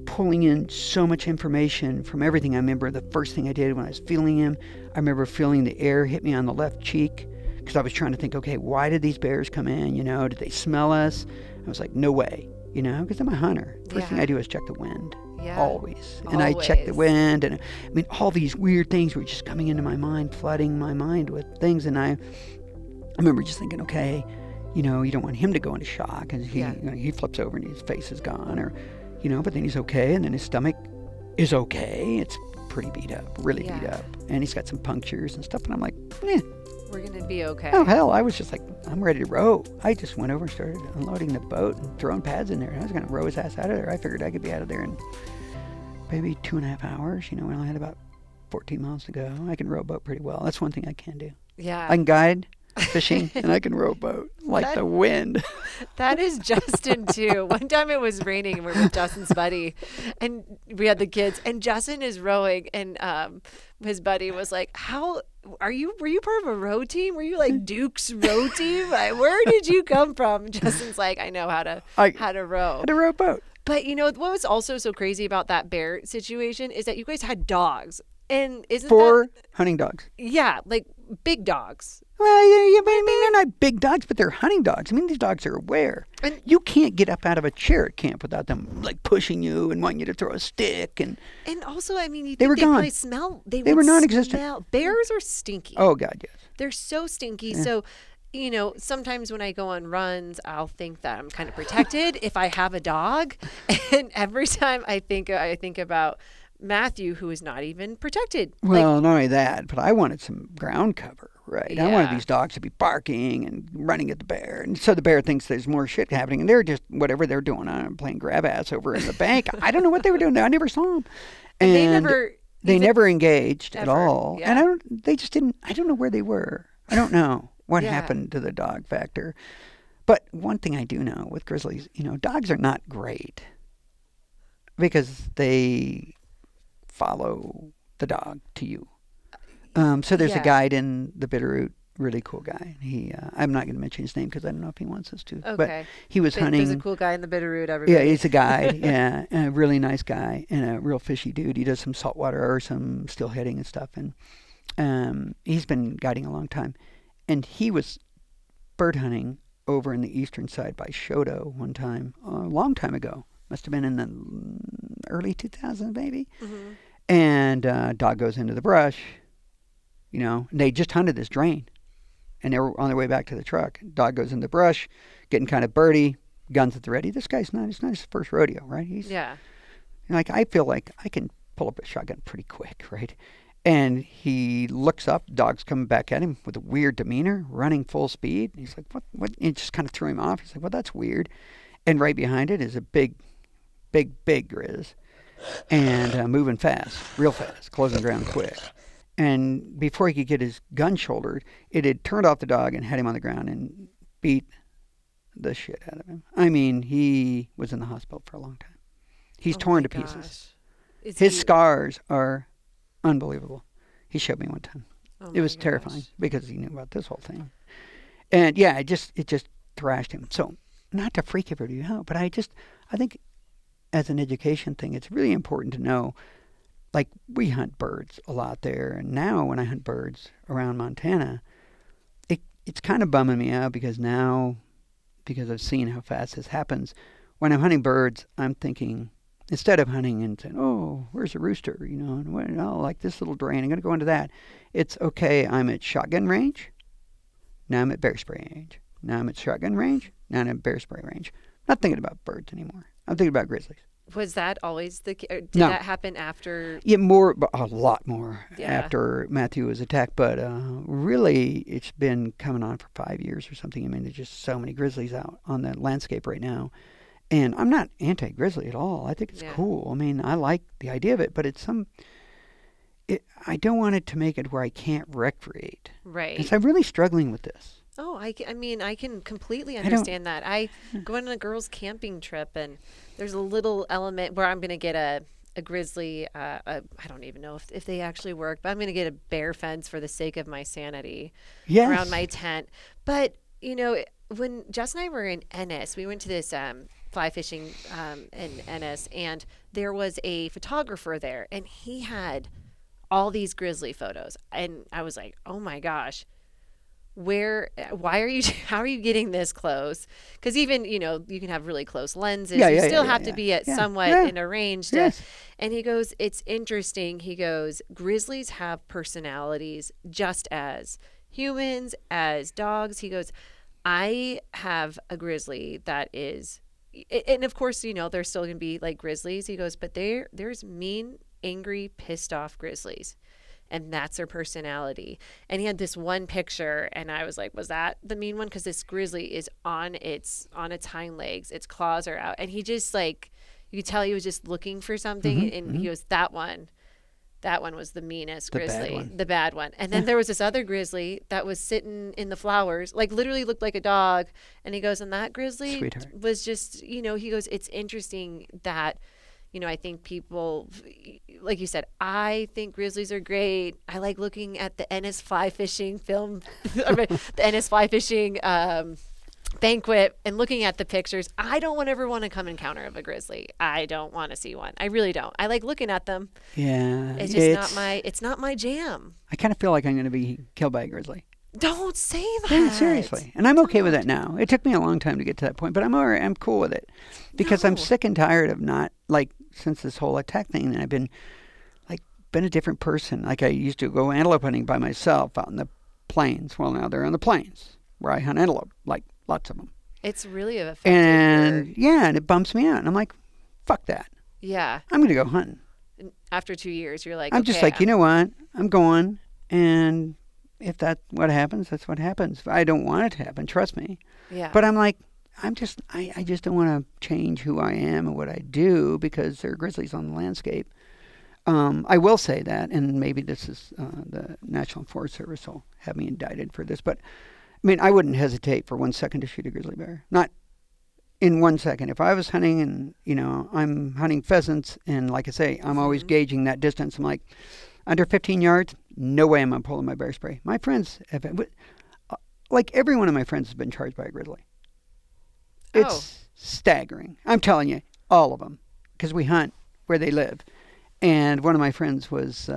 pulling in so much information from everything. I remember the first thing I did when I was feeling him. I remember feeling the air hit me on the left cheek, because I was trying to think, okay, why did these bears come in? Did they smell us? I was like, no way. Because I'm a hunter. First thing I do is check the wind. Yeah. Always. And I checked the wind, and all these weird things were just coming into my mind, flooding my mind with things. And I remember just thinking, okay, you don't want him to go into shock, and he flips over and his face is gone, or but then he's okay, and then his stomach is okay. It's pretty beat up, really beat up, and he's got some punctures and stuff. And I'm like, we're gonna be okay. Oh hell, I was just like, I'm ready to row. I just went over and started unloading the boat and throwing pads in there. And I was gonna row his ass out of there. I figured I could be out of there in maybe 2.5 hours. We only had about 14 miles to go. I can row a boat pretty well. That's one thing I can do. Yeah. I can guide fishing, and I can row a boat like the wind. That is Justin too. One time it was raining, and we were with Justin's buddy, and we had the kids, and Justin is rowing, and his buddy was like, "How were you part of a row team? Were you like Duke's row team? Where did you come from?" Justin's like, "I know how to row. How to row a boat." But what was also so crazy about that bear situation is that you guys had dogs. And isn't 4 hunting dogs. Yeah, like big dogs. Well, they're not big dogs, but they're hunting dogs. These dogs are aware. And you can't get up out of a chair at camp without them like pushing you and wanting you to throw a stick. And also, you they were gone. Probably smell. They were non-existent. Bears are stinky. Oh God, yes. They're so stinky. Yeah. So, sometimes when I go on runs, I'll think that I'm kind of protected if I have a dog. And every time I think about Matthew, who is not even protected. Well, not only that, but I wanted some ground cover, right? Yeah. I wanted these dogs to be barking and running at the bear. And so the bear thinks there's more shit happening, and they're just, whatever they're doing, I'm playing grab ass over in the bank. I don't know what they were doing there. I never saw them. And they never They never engaged at all. Yeah. And I don't know where they were. I don't know what happened to the dog factor. But one thing I do know with grizzlies, dogs are not great because they follow the dog to you. So there's a guide in the Bitterroot, really cool guy. I'm not going to mention his name because I don't know if he wants us to. Okay. But he was hunting. There's a cool guy in the Bitterroot, everybody. Yeah, he's a guide. Yeah, and a really nice guy and a real fishy dude. He does some saltwater or some still hitting and stuff. And he's been guiding a long time. And he was bird hunting over in the eastern side by Shoto one time, a long time ago. Must have been in the early 2000s, maybe. Mm-hmm. And dog goes into the brush, and they just hunted this drain. And they were on their way back to the truck. Dog goes in the brush, getting kind of birdy, guns at the ready. It's not his first rodeo, right? I feel like I can pull up a shotgun pretty quick, right? And he looks up, dog's coming back at him with a weird demeanor, running full speed. He's like, what? It just kind of threw him off. He's like, well, that's weird. And right behind it is a big grizz. And moving fast, real fast, closing ground quick. And before he could get his gun shouldered, it had turned off the dog and had him on the ground and beat the shit out of him. I mean, he was in the hospital for a long time. He's torn to pieces. His scars are unbelievable. He showed me one time. It was terrifying because he knew about this whole thing. And yeah, it just thrashed him. So not to freak everybody out, but I think as an education thing, it's really important to know, like, we hunt birds a lot there. And now when I hunt birds around Montana, it's kind of bumming me out because I've seen how fast this happens. When I'm hunting birds, I'm thinking, instead of hunting and saying, oh, where's a rooster? Like this little drain, I'm going to go into that. It's okay, I'm at shotgun range. Now I'm at bear spray range. Now I'm at shotgun range. Now I'm at bear spray range. Not thinking about birds anymore. I'm thinking about grizzlies. Was that always did No. that happen after? Yeah, a lot more after Matthew was attacked. But really, it's been coming on for 5 years or something. I mean, there's just so many grizzlies out on the landscape right now. And I'm not anti-grizzly at all. I think it's cool. I mean, I like the idea of it, but I don't want it to make it where I can't recreate. Right. And so I'm really struggling with this. Oh, I can completely understand that. I go on a girls' camping trip, and there's a little element where I'm going to get a grizzly. I don't even know if they actually work, but I'm going to get a bear fence for the sake of my sanity around my tent. But, when Jess and I were in Ennis, we went to this fly fishing in Ennis, and there was a photographer there, and he had all these grizzly photos. And I was like, oh my gosh. How are you getting this close? Because even, you can have really close lenses. You still have to be at somewhat in a range. And he goes, it's interesting. He goes, grizzlies have personalities just as humans, as dogs. He goes, I have a grizzly that is, and of course, there's still going to be like grizzlies. He goes, but there's mean, angry, pissed off grizzlies. And that's their personality. And he had this one picture, and I was like, was that the mean one? Because this grizzly is on its hind legs. Its claws are out. And he just, like, you could tell he was just looking for something. And he goes, that one was the meanest grizzly. The bad one. And then there was this other grizzly that was sitting in the flowers, like literally looked like a dog. And he goes, and that grizzly was just, he goes, it's interesting that, I think people, like you said, I think grizzlies are great. I like looking at the Ennis fly fishing film, the Ennis fly fishing banquet, and looking at the pictures. I don't ever want to come encounter of a grizzly. I don't want to see one. I really don't. I like looking at them. Yeah. It's just it's not my jam. I kind of feel like I'm going to be killed by a grizzly. Don't say that. Yeah, seriously. And I'm okay with that now. It took me a long time to get to that point, but I'm cool with it. Because I'm sick and tired of not, like, since this whole attack thing, and I've been a different person. Like, I used to go antelope hunting by myself out in the plains. Well, now they're on the plains where I hunt antelope, like lots of them. It's really affected. And it bumps me out. And I'm like, fuck that. Yeah. I'm going to go hunting. After 2 years, you're like, I'm just like, you know what? I'm going, and if that's what happens, that's what happens. I don't want it to happen, trust me. Yeah. But I'm like, I just don't want to change who I am and what I do because there are grizzlies on the landscape. I will say that, and maybe this is the National Forest Service will have me indicted for this, but I mean, I wouldn't hesitate for 1 second to shoot a grizzly bear. Not in 1 second. If I was hunting and, I'm hunting pheasants, and like I say, I'm always gauging that distance. I'm like, under 15 yards, no way am I pulling my bear spray. My friends like every one of my friends has been charged by a grizzly. It's staggering. I'm telling you, all of them, because we hunt where they live. And one of my friends was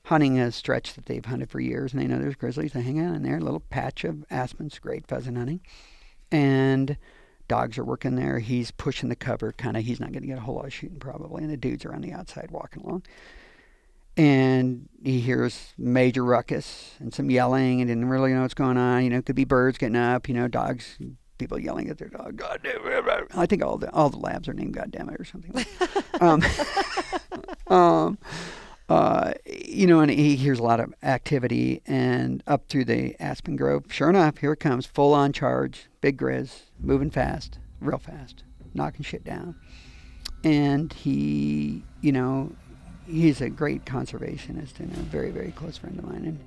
hunting a stretch that they've hunted for years, and they know there's grizzlies. They hang out in there, a little patch of aspens, great pheasant hunting. And dogs are working there. He's pushing the cover, kind of. He's not going to get a whole lot of shooting probably. And the dudes are on the outside walking along. And he hears major ruckus and some yelling and didn't really know what's going on. It could be birds getting up, dogs, people yelling at their dog. God damn it. I think all the labs are named God damn it or something. And he hears a lot of activity and up through the aspen grove. Sure enough, here it comes, full on charge, big grizz, moving fast, real fast, knocking shit down. And he, he's a great conservationist and a very, very close friend of mine. And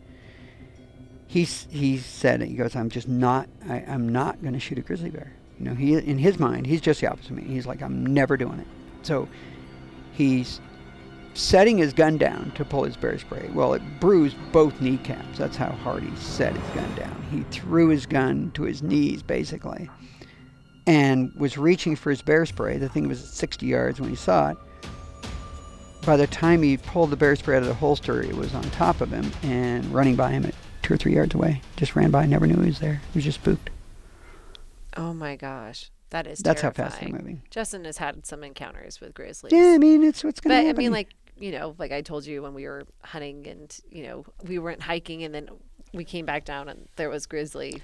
he said, he goes, I'm not going to shoot a grizzly bear. He, in his mind, he's just the opposite of me. He's like, I'm never doing it. So he's setting his gun down to pull his bear spray. Well, it bruised both kneecaps. That's how hard he set his gun down. He threw his gun to his knees, basically, and was reaching for his bear spray. The thing was at 60 yards when he saw it. By the time he pulled the bear spray out of the holster, it was on top of him and running by him at 2 or 3 yards away. Just ran by, never knew he was there. He was just spooked. Oh my gosh. That's terrifying. How fast they're moving. Justin has had some encounters with grizzlies. Yeah, I mean, it's what's going to happen. But I mean, like I told you when we were hunting and, we weren't hiking and then we came back down and there was grizzly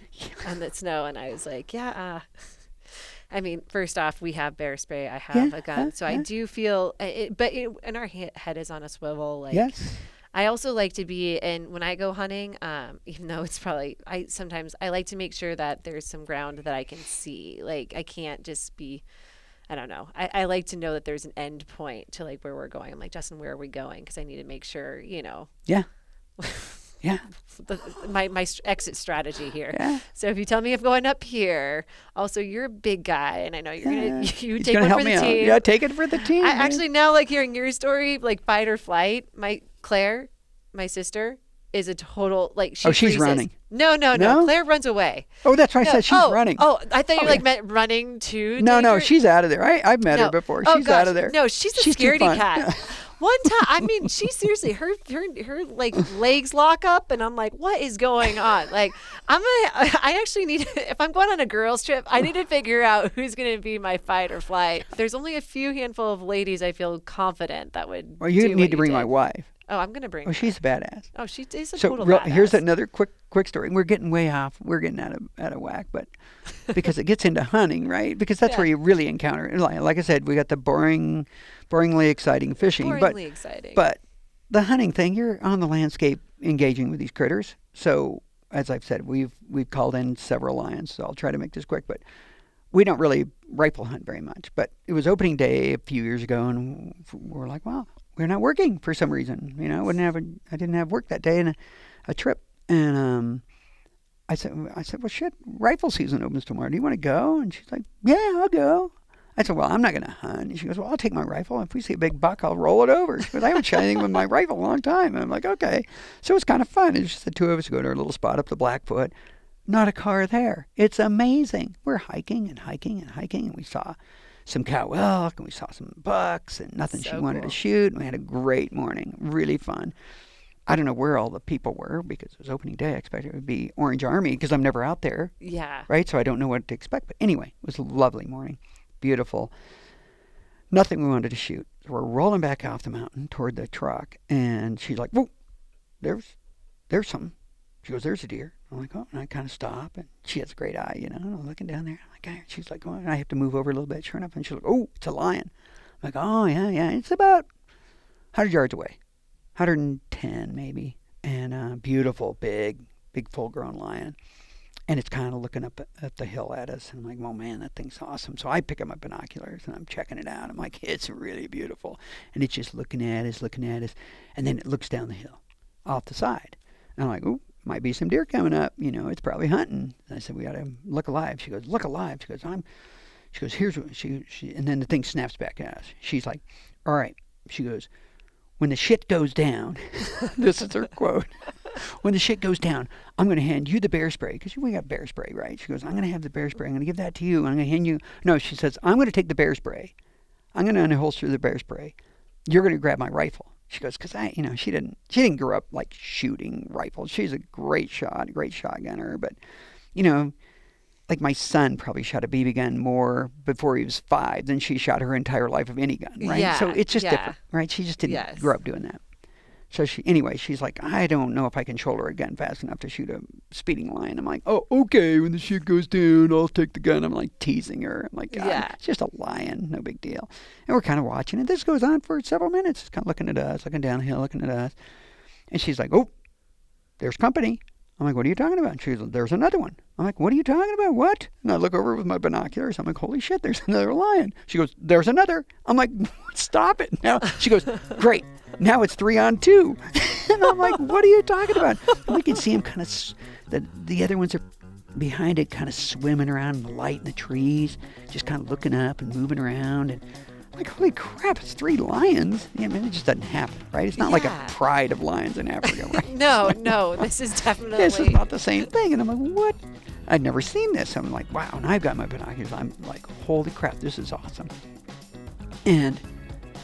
on the snow and I was like, I mean, first off, we have bear spray. I have a gun. So I do feel and our head is on a swivel. Like, yes. I also like to be, and when I go hunting, even though it's probably, sometimes I like to make sure that there's some ground that I can see. Like, I can't just be, I don't know. I like to know that there's an end point to like where we're going. I'm like, Justin, where are we going? Because I need to make sure, Yeah. Yeah. my exit strategy here. Yeah. So if you tell me I'm going up here, also you're a big guy, and I know you're you He's take one help for the me team. Out. Yeah, take it for the team. I actually now like hearing your story, like fight or flight. Claire, my sister, is a total like she. Oh, she's freezes. running. No. Claire runs away. Oh, that's right. I said she's running. Oh, I thought you meant running too. No, she's out of there. I've met her before. She's out of there. No, she's a scaredy cat. One time, I mean, she seriously, her like legs lock up, and I'm like, what is going on? Like, I actually need, if I'm going on a girls trip, I need to figure out who's going to be my fight or flight. There's only a few handful of ladies I feel confident that would. Well, you need to bring my wife. Oh, I'm going to bring her. Oh, she's a badass. Oh, she is a total badass. Here's another quick story. We're getting way off. We're getting out of whack, but because it gets into hunting, right? Because that's where you really encounter. Like I said, we got the boringly exciting fishing. Exciting. But the hunting thing, you're on the landscape engaging with these critters. So, as I've said, we've called in several lions. So I'll try to make this quick, but we don't really rifle hunt very much. But it was opening day a few years ago, and we're like, wow. We're not working for some reason. I didn't have work that day and a trip. And I said, well, shit, rifle season opens tomorrow. Do you want to go? And she's like, yeah, I'll go. I said, well, I'm not going to hunt. And she goes, well, I'll take my rifle. If we see a big buck, I'll roll it over. She goes, I haven't shot anything with my rifle in a long time. And I'm like, okay. So it's kind of fun. It's just the two of us go to our little spot up the Blackfoot. Not a car there. It's amazing. We're hiking, and we saw some cow elk, and we saw some bucks, and nothing she wanted to shoot. And we had a great morning, really fun. I don't know where all the people were because it was opening day. I expected it would be Orange Army because I'm never out there. Yeah. Right? So I don't know what to expect. But anyway, it was a lovely morning. Beautiful. Nothing we wanted to shoot. So we're rolling back off the mountain toward the truck, and she's like, whoa, there's something. She goes, there's a deer. I'm like, oh, and I kind of stop, and she has a great eye, and I'm looking down there. I'm like, she's like, oh, and I have to move over a little bit. Sure enough, and she's like, oh, it's a lion. I'm like, oh, yeah. It's about 100 yards away, 110 maybe, and beautiful, big full-grown lion. And it's kind of looking up at the hill at us. And I'm like, well, man, that thing's awesome. So I pick up my binoculars and I'm checking it out. I'm like, it's really beautiful. And it's just looking at us. And then it looks down the hill off the side. And I'm like, ooh, might be some deer coming up. It's probably hunting. And I said, we got to look alive. She goes, look alive. She goes, here's what she, and then the thing snaps back at us. She's like, all right. She goes, when the shit goes down, this is her quote. When the shit goes down, I'm going to hand you the bear spray. Because we got bear spray, right? She goes, I'm going to have the bear spray. I'm going to give that to you. I'm going to hand you. No, she says, I'm going to take the bear spray. I'm going to unholster the bear spray. You're going to grab my rifle. She goes, because she didn't grow up like shooting rifles. She's a great shotgunner. But, like my son probably shot a BB gun more before he was 5 than she shot her entire life of any gun, right? Yeah, so it's just different, right? She just didn't grow up doing that. So she's like, I don't know if I can shoulder a gun fast enough to shoot a speeding lion. I'm like, oh, okay, when the shit goes down, I'll take the gun. I'm like teasing her. I'm like, God, it's just a lion, no big deal. And we're kind of watching it. This goes on for several minutes. It's kind of looking at us, looking downhill, looking at us. And she's like, oh, there's company. I'm like, what are you talking about? She goes, there's another one. I'm like, what are you talking about? What? And I look over with my binoculars. I'm like, holy shit, there's another lion. She goes, there's another. I'm like, stop it. Now she goes, great. Now it's 3 on 2. And I'm like, what are you talking about? And we can see him kind of, the other ones are behind it, kind of swimming around in the light in the trees, just kind of looking up and moving around. And I'm like, holy crap, it's 3 lions. Yeah, man, it just doesn't happen, right? It's not like a pride of lions in Africa, right? No, this is definitely... This is not the same thing. And I'm like, what? I'd never seen this. I'm like, wow. And I've got my binoculars. I'm like, holy crap, this is awesome. And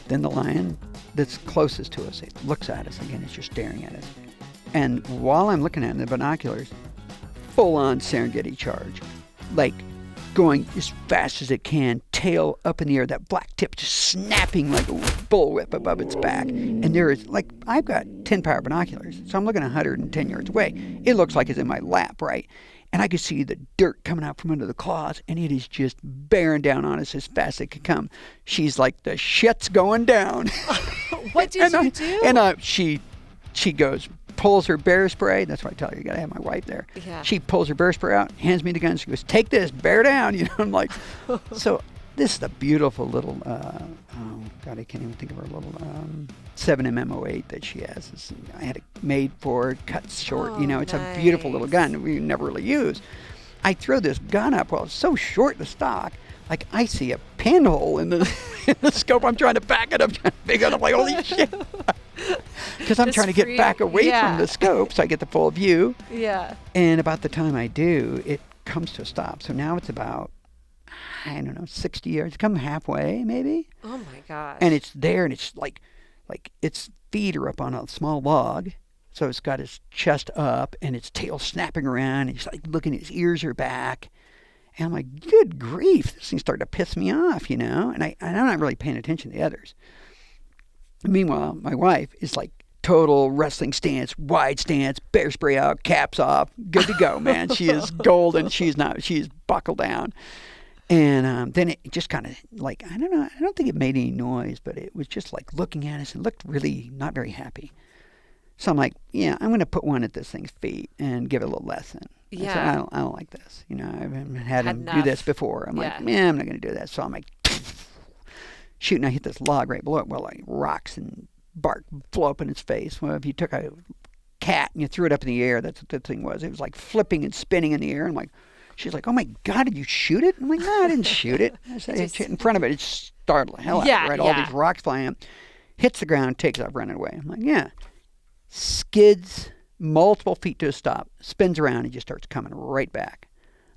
then the lion that's closest to us, it looks at us again. It's just staring at us. And while I'm looking at it in the binoculars, full-on Serengeti charge. Like, going as fast as it can, tail up in the air, that black tip just snapping like a bullwhip above its back. And there is, like, I've got 10-power binoculars, so I'm looking 110 yards away. It looks like it's in my lap, right? And I could see the dirt coming out from under the claws, and it is just bearing down on us as fast as it can come. She's like, the shit's going down. What did you do? And she goes, pulls her bear spray. That's why I tell her, you got to have my wife there. Yeah. She pulls her bear spray out, hands me the gun. She goes, take this, bear down. I'm like, so this is a beautiful little, oh, God, I can't even think of her little 7mm08 that she has. I had it made for it, cut short. It's a beautiful little gun we never really use. I throw this gun up. Well, it's so short, the stock. Like, I see a pinhole in the scope. I'm trying to back it up, trying to figure it out. I'm like, holy shit. Because I'm trying to get back away from the scope so I get the full view. Yeah. And about the time I do, it comes to a stop. So now it's about, 60 yards. Come halfway, maybe. Oh, my gosh. And it's there, and it's like its feet are up on a small log. So it's got its chest up, and its tail snapping around. And he's like looking, his ears are back. And I'm like, good grief, this thing's starting to piss me off, And I'm not really paying attention to the others. Meanwhile, my wife is like total wrestling stance, wide stance, bear spray out, caps off, good to go, man. She is golden. She's buckled down. And then it just kind of like, I don't know, I don't think it made any noise, but it was just like looking at us and looked really not very happy. So I'm like, yeah, I'm going to put one at this thing's feet and give it a little lesson. Yeah. Said, I don't like this. I haven't had him do this before. I'm like, I'm not going to do that. So I'm like, shoot, and I hit this log right below it. Well, like rocks and bark blow up in its face. Well, if you took a cat and you threw it up in the air, that's what the thing was. It was like flipping and spinning in the air. I'm like, she's like, oh my God, did you shoot it? I'm like, no, I didn't shoot it. I said, hit in front of it. It startled the hell out of it, right? All these rocks flying up. Hits the ground, takes off running away. I'm like, yeah. Skids multiple feet to a stop, spins around, and just starts coming right back.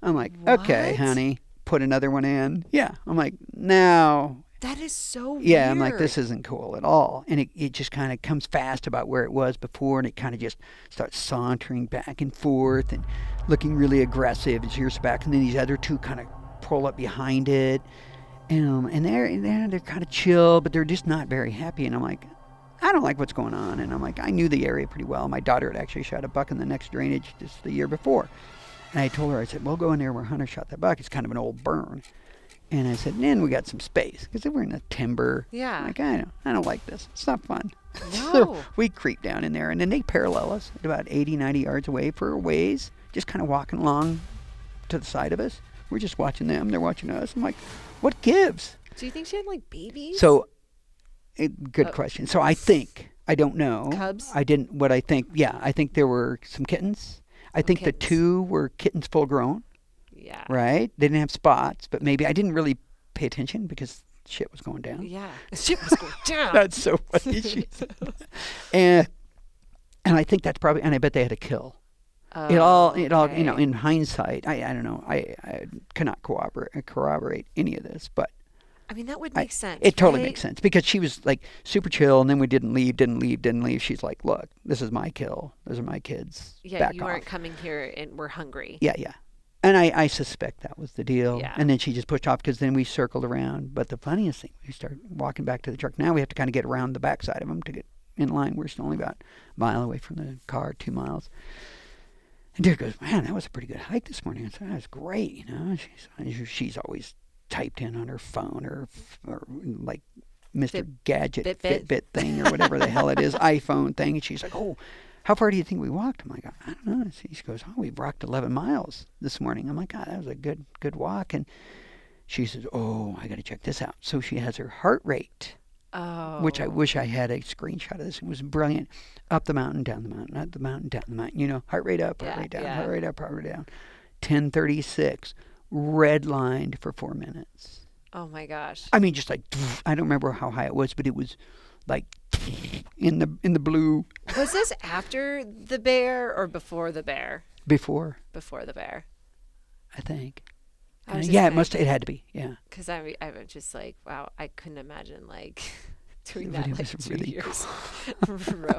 I'm like, okay, honey, put another one in. Yeah. I'm like, now. That is so weird. Yeah, I'm like, this isn't cool at all. And it just kind of comes fast about where it was before, and it kind of just starts sauntering back and forth and looking really aggressive. Its ears back, and then these other two kind of pull up behind it. And they're kind of chill, but they're just not very happy. And I'm like, I don't like what's going on. And I'm like, I knew the area pretty well. My daughter had actually shot a buck in the next drainage just the year before. And I told her, I said, we'll go in there where Hunter shot that buck. It's kind of an old burn. And I said, then we got some space. Because we're in the timber. Yeah. I'm like, I don't like this. It's not fun. No. So we creep down in there. And then they parallel us at about 80, 90 yards away for a ways. Just kind of walking along, to the side of us. We're just watching them. They're watching us. I'm like, what gives? Do you think she had like babies? So, good question. So I don't know. Cubs? I think there were some kittens. I think kittens. the 2 were kittens full grown. Yeah. Right? They didn't have spots, but maybe I didn't really pay attention because shit was going down. Yeah. Shit was going down. That's so funny. and I think that's probably, and I bet they had a kill. It all, in hindsight, I don't know. I cannot corroborate any of this, but I mean, that would make sense. It totally right? makes sense because she was like super chill, and then we didn't leave. She's like, look, this is my kill. Those are my kids. Yeah, Back you off. weren't coming here and we're hungry. Yeah. And I suspect that was the deal. Yeah. And then she just pushed off because then we circled around. But the funniest thing, we started walking back to the truck. Now we have to kind of get around the backside of them to get in line. We're still only about a mile away from the car, 2 miles. And Derek goes, man, that was a pretty good hike this morning. I said, that was great, She's always typed in on her phone or like Mr. Gadget Fitbit thing or whatever the hell it is, iPhone thing. And she's like, oh, how far do you think we walked? I'm like, I don't know. She goes, oh, we walked 11 miles this morning. I'm like, God, that was a good walk. And she says, oh, I got to check this out. So she has her heart rate. Oh. Which I wish I had a screenshot of this. It was brilliant. Up the mountain, down the mountain, up the mountain, down the mountain. Heart rate up, heart rate down, heart rate up, heart rate down. 1036, redlined for 4 minutes. Oh my gosh. I mean, just like, I don't remember how high it was, but it was like in the blue. Was this after the bear or before the bear? Before. Before the bear. I think. Yeah, it had to be, yeah. Because I was just like, wow, I couldn't imagine like doing that It like was 2 really years in a row.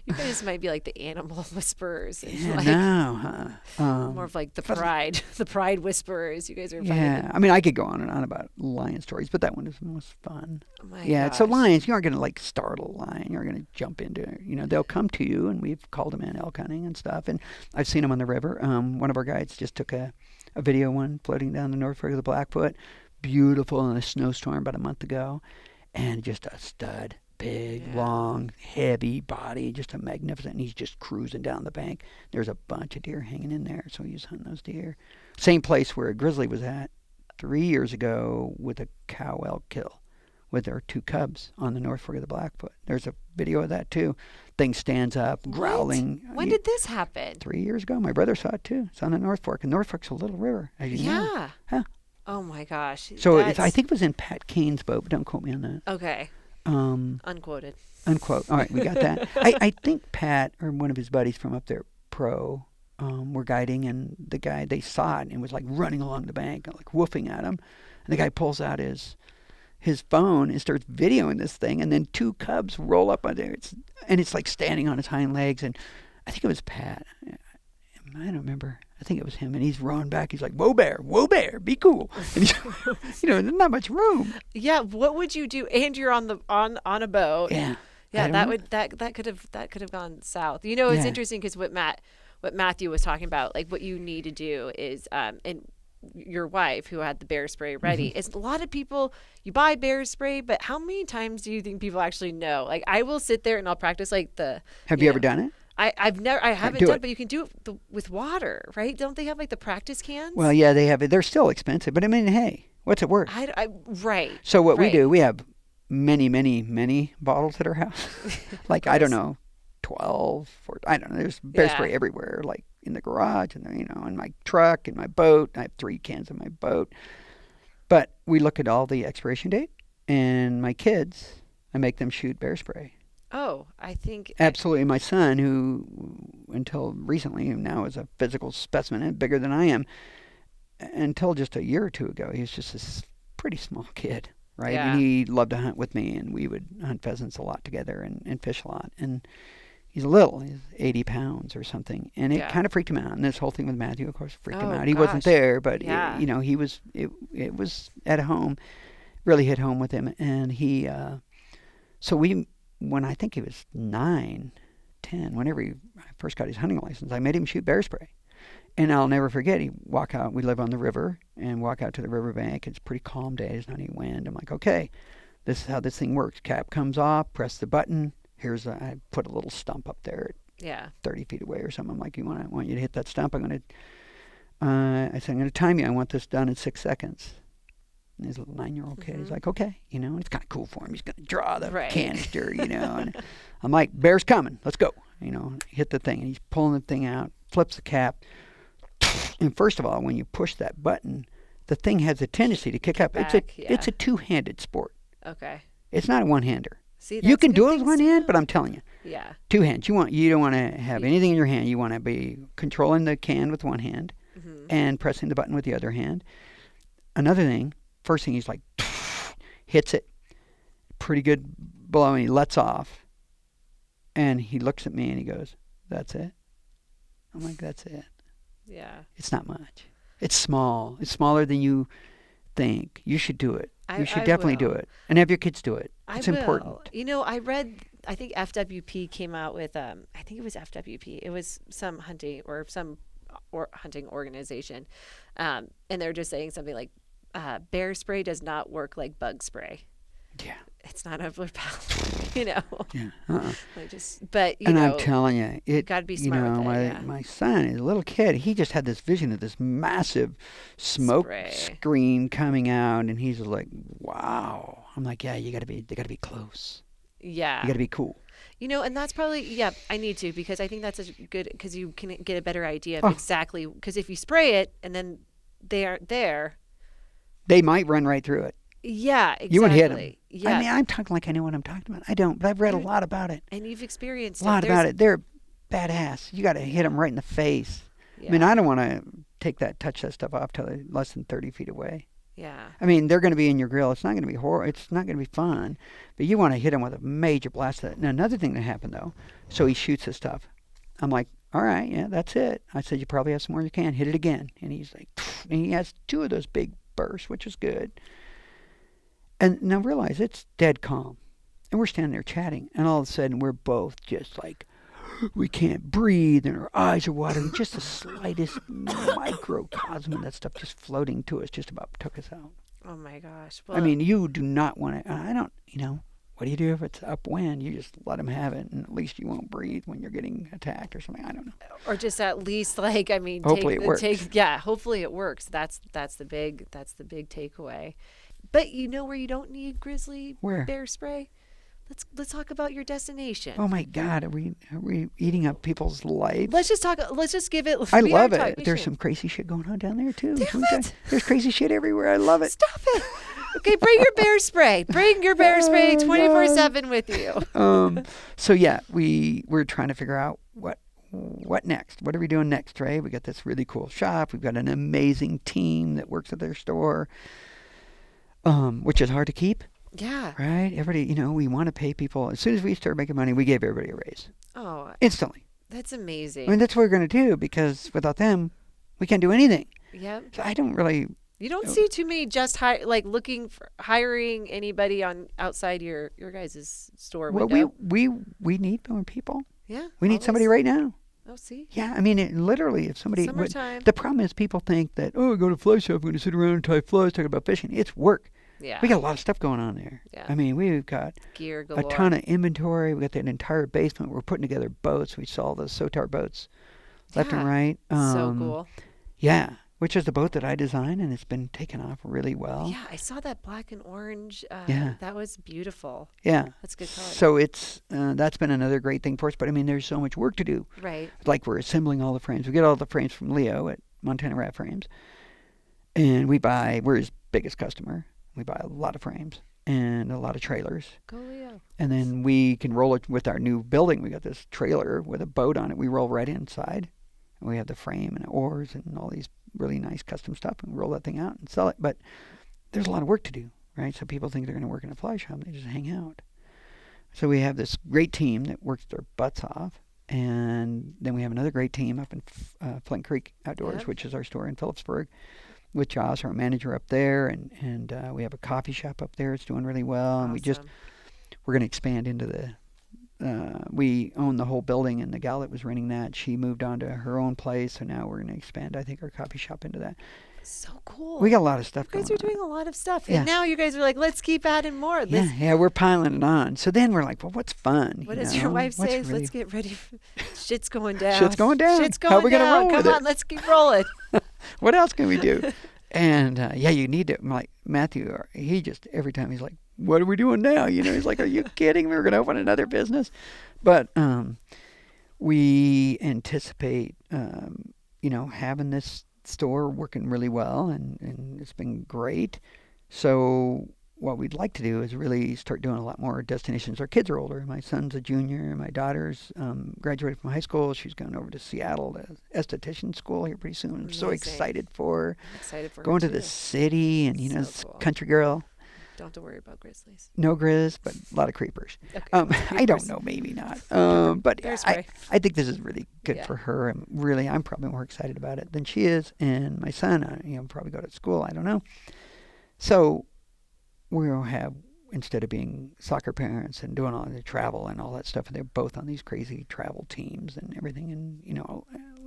You guys might be like the animal whisperers. And Yeah, like, no. more of like the pride whisperers. You guys are Yeah, I mean, I could go on and on about lion stories, but that one is the most fun. Oh my Yeah, so gosh. lions, you aren't going to like startle a lion. You're going to jump into, they'll come to you, and we've called them in elk hunting and stuff, and I've seen them on the river. One of our guides just took a video one floating down the North Fork of the Blackfoot, beautiful in a snowstorm about a month ago, and just a stud, big, long, heavy body, just a magnificent, and he's just cruising down the bank. There's a bunch of deer hanging in there, so he's hunting those deer. Same place where a grizzly was at 3 years ago with a cow elk kill with their 2 cubs on the North Fork of the Blackfoot. There's a video of that too. Thing stands up, growling. When did this happen? 3 years ago. My brother saw it too. It's on the North Fork, and North Fork's a little river, as you know. Yeah. Huh. Oh my gosh. So I think it was in Pat Kane's boat, but don't quote me on that. Okay. Unquoted. Unquote. All right, we got that. I think Pat or one of his buddies from up there, were guiding, and the guy, they saw it and was like running along the bank, like woofing at him. And the guy pulls out his phone and starts videoing this thing, and then 2 cubs roll up on there. It's like standing on its hind legs, and I think it was Pat. I don't remember. I think it was him, and he's rowing back. He's like, whoa bear, be cool. And there's not much room. Yeah, what would you do? And you're on a boat. Yeah. Yeah, that could have gone south. It's interesting because what Matthew was talking about, like what you need to do is and your wife who had the bear spray ready, is a lot of people, you buy bear spray, but how many times do you think people actually know? Like I will sit there and I'll practice like Have you ever done it? I haven't done it, but you can do it with water, right? Don't they have like the practice cans? Well, yeah, they have it. They're still expensive, but I mean, hey, what's it worth? Right. So what we do, we have many, many, many bottles at our house. Like, I don't know, 12, 14, I don't know. There's bear spray everywhere, like in the garage and, in my truck, in my boat. I have 3 cans in my boat. But we look at all the expiration date, and my kids, I make them shoot bear spray. Oh, I think... Absolutely. My son, who until recently, now is a physical specimen and bigger than I am, until just a year or 2 ago, he was just this pretty small kid, right? Yeah. And he loved to hunt with me, and we would hunt pheasants a lot together and fish a lot. And he's 80 pounds or something. And it kind of freaked him out. And this whole thing with Matthew, of course, freaked him out. He wasn't there, but, it was at home, really hit home with him. And he, when I think he was 9, 10, whenever he first got his hunting license, I made him shoot bear spray. And I'll never forget, we live on the river, and walk out to the riverbank. It's a pretty calm day, there's not any wind. I'm like, okay, this is how this thing works. Cap comes off, press the button. I put a little stump up there at 30 feet away or something. I'm like, I want you to hit that stump. I'm going to I said, I'm going to time you. I want this done in 6 seconds. And his little 9-year-old kid, he's like, okay. And it's kind of cool for him. He's going to draw the canister, And I'm like, bear's coming. Let's go. Hit the thing. And he's pulling the thing out, flips the cap. And first of all, when you push that button, the thing has a tendency to kick up. It's a two-handed sport. Okay. It's not a one-hander. See, you can do it with one hand, but I'm telling you. Yeah. 2 hands. You don't want to have anything in your hand. You want to be controlling the can with one hand and pressing the button with the other hand. Another thing, first thing he's like, hits it pretty good blow, and he lets off. And he looks at me and he goes, that's it? I'm like, that's it. Yeah. It's not much. It's small. It's smaller than you think. You should do it. You should definitely do it. And have your kids do it. It's important. I read, I think FWP came out with, I think it was FWP. It was some hunting hunting organization. And they're just saying something like, bear spray does not work like bug spray. Yeah. It's not overpowered, Yeah. And I'm telling you, it got to be smart with it, my son is a little kid. He just had this vision of this massive smoke screen coming out, and he's like, "Wow!" I'm like, "Yeah, they got to be close. Yeah, you got to be cool." And that's probably I need to, because I think that's a good, because you can get a better idea of exactly, because if you spray it and then they aren't there, they might run right through it. Yeah, exactly. You wouldn't hit them. Yeah. I mean, I'm talking like I know what I'm talking about. I don't, but I've read a lot about it. And you've experienced a lot about it. They're badass. You got to hit them right in the face. Yeah. I mean, I don't want to touch that stuff off till they're less than 30 feet away. Yeah. I mean, they're going to be in your grill. It's not going to be horrible. It's not going to be fun. But you want to hit them with a major blast. Now, another thing that happened, though, so he shoots his stuff. I'm like, all right, yeah, that's it. I said, you probably have some more you can. Hit it again. And he's like, and he has 2 of those big bursts, which is good. And now realize it's dead calm. And we're standing there chatting. And all of a sudden, we're both just like, we can't breathe. And our eyes are watering. Just the slightest microcosm of that stuff just floating to us just about took us out. Oh, my gosh. Well, I mean, you do not want to. I don't, what do you do if it's upwind? You just let them have it. And at least you won't breathe when you're getting attacked or something. I don't know. Or just at least, hopefully it works. Hopefully it works. That's the big takeaway. But where you don't need grizzly bear spray? Let's talk about your destination. Oh my God, are we eating up people's lives? Let's just give it. I love it. There's some crazy shit going on down there too. There's crazy shit everywhere. I love it. Stop it. Okay, bring your bear spray. Bring your bear spray 24/7 with you. So yeah, we're trying to figure out what next. What are we doing next, Trey? We got this really cool shop. We've got an amazing team that works at their store. Which is hard to keep. Yeah. Right? Everybody, we want to pay people. As soon as we started making money, we gave everybody a raise. Oh. Instantly. That's amazing. I mean, that's what we're going to do, because without them, we can't do anything. Yep. So I don't really... You don't see too many just looking for hiring anybody outside your guys' store window. Well, we need more people. Yeah. We need somebody right now. Oh, see? Yeah, I mean, literally, if somebody... Summertime. The problem is people think that, I go to a fly shop, I'm going to sit around and tie flies, talk about fishing. It's work. Yeah. We got a lot of stuff going on there. Yeah. I mean, we've got gear galore. A ton of inventory. We got that entire basement. We're putting together boats. We saw those Sotar boats left and right. So cool. Yeah, which is the boat that I designed, and it's been taken off really well. Yeah, I saw that black and orange. That was beautiful. Yeah. That's good color. So it's that's been another great thing for us. But, I mean, there's so much work to do. Right. Like we're assembling all the frames. We get all the frames from Leo at Montana Rat Frames. And we're his biggest customer. We buy a lot of frames and a lot of trailers. Go Leo. And then we can roll it with our new building. We got this trailer with a boat on it. We roll right inside. And we have the frame and oars and all these really nice custom stuff. And we roll that thing out and sell it. But there's a lot of work to do, right? So people think they're going to work in a fly shop. They just hang out. So we have this great team that works their butts off. And then we have another great team up in Flint Creek Outdoors, which is our store in Phillipsburg, with Josh, our manager up there, and we have a coffee shop up there. It's doing really well, awesome. And we're going to expand into we own the whole building, and the gal that was renting that, she moved on to her own place, so now we're going to expand, I think, our coffee shop into that. So cool. We got a lot of stuff going on. You guys are doing a lot of stuff, yeah. And now you guys are like, let's keep adding more. Yeah, we're piling it on. So then we're like, well, what's fun? What does your wife say? Let's get ready. Shit's going down. Shit's going down. Shit's going How are we down. going to roll with it? Come on, let's keep rolling. What else can we do? And you need to. I'm like, Matthew, he just, every time he's like, what are we doing now? He's like, are you kidding? We're going to open another business. But we anticipate, having this store working really well, and it's been great. So what we'd like to do is really start doing a lot more destinations. Our kids are older. My son's a junior. My daughter's graduated from high school. She's going over to Seattle to esthetician school here pretty soon. I'm so excited for her. I'm excited for going her to the city, and so cool. Country girl. Don't have to worry about grizzlies. No grizz, but a lot of creepers. Okay, I don't know, maybe not. But I think this is really good for her. I'm probably more excited about it than she is. And my son, probably go to school. I don't know. So we'll have, instead of being soccer parents and doing all the travel and all that stuff, and they're both on these crazy travel teams and everything, and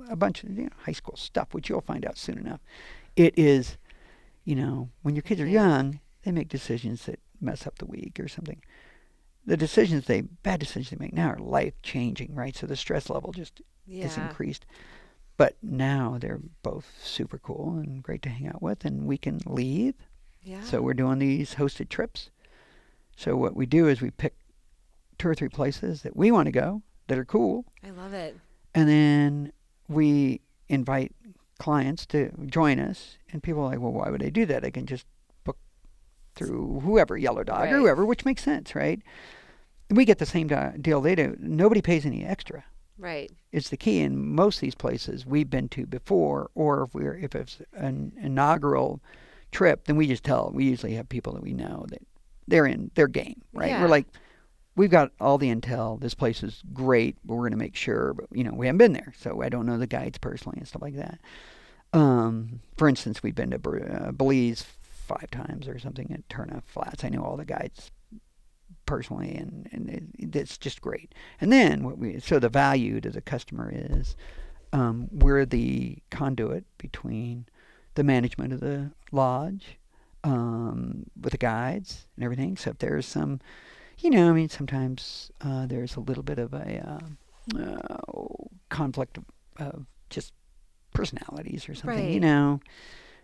a bunch of high school stuff, which you'll find out soon enough. It is, when your kids are young, they make decisions that mess up the week or something. The bad decisions they make now are life-changing, right? So the stress level just is increased. But now they're both super cool and great to hang out with, and we can leave. Yeah. So we're doing these hosted trips. So what we do is we pick 2 or 3 places that we want to go that are cool. I love it. And then we invite clients to join us. And people are like, well, why would I do that? I can just book through whoever, Yellow Dog or whoever, which makes sense, right? We get the same deal they do. Nobody pays any extra. Right. It's the key. In most of these places we've been to before, or if it's an inaugural trip, then we usually have people that we know that they're in their game, right? Yeah. We're like, we've got all the intel. This place is great, but we're going to make sure. But we haven't been there, so I don't know the guides personally and stuff like that. For instance, we've been to Belize 5 times or something at Turner Flats. I know all the guides personally, and it's just great. And then so the value to the customer is we're the conduit between the management of the lodge with the guides and everything. So if there's some, sometimes there's a little bit of a conflict of just personalities or something,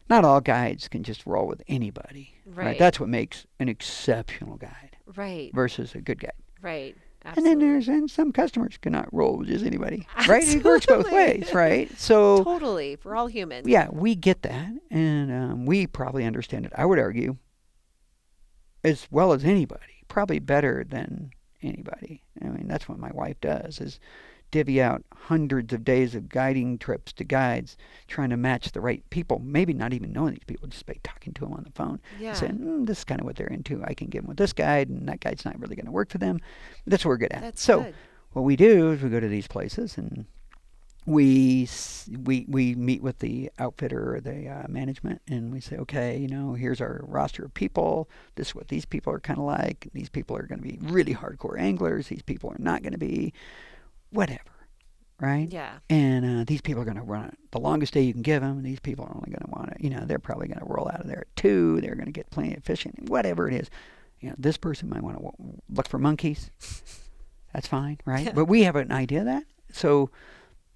Not all guides can just roll with anybody. Right. That's what makes an exceptional guide. Right. Versus a good guide. Right. Absolutely. And then some customers cannot roll with just anybody. Right? It works both ways, right? So totally. We're all human. Yeah, we get that, and we probably understand it. I would argue as well as anybody, probably better than anybody. I mean, that's what my wife does, is divvy out hundreds of days of guiding trips to guides, trying to match the right people, maybe not even knowing these people, just by talking to them on the phone. Yeah. Saying, this is kind of what they're into. I can get them with this guide, and that guide's not really going to work for them. That's what we're good at. That's so good. What we do is we go to these places, and we meet with the outfitter or the management, and we say, okay, here's our roster of people. This is what these people are kind of like. These people are going to be really hardcore anglers. These people are not going to be whatever, right? Yeah. And these people are going to run it the longest day you can give them. These people are only going to want it. They're probably going to roll out of there at 2. They're going to get plenty of fishing, whatever it is. This person might want to look for monkeys. That's fine, right? Yeah. But we have an idea of that. So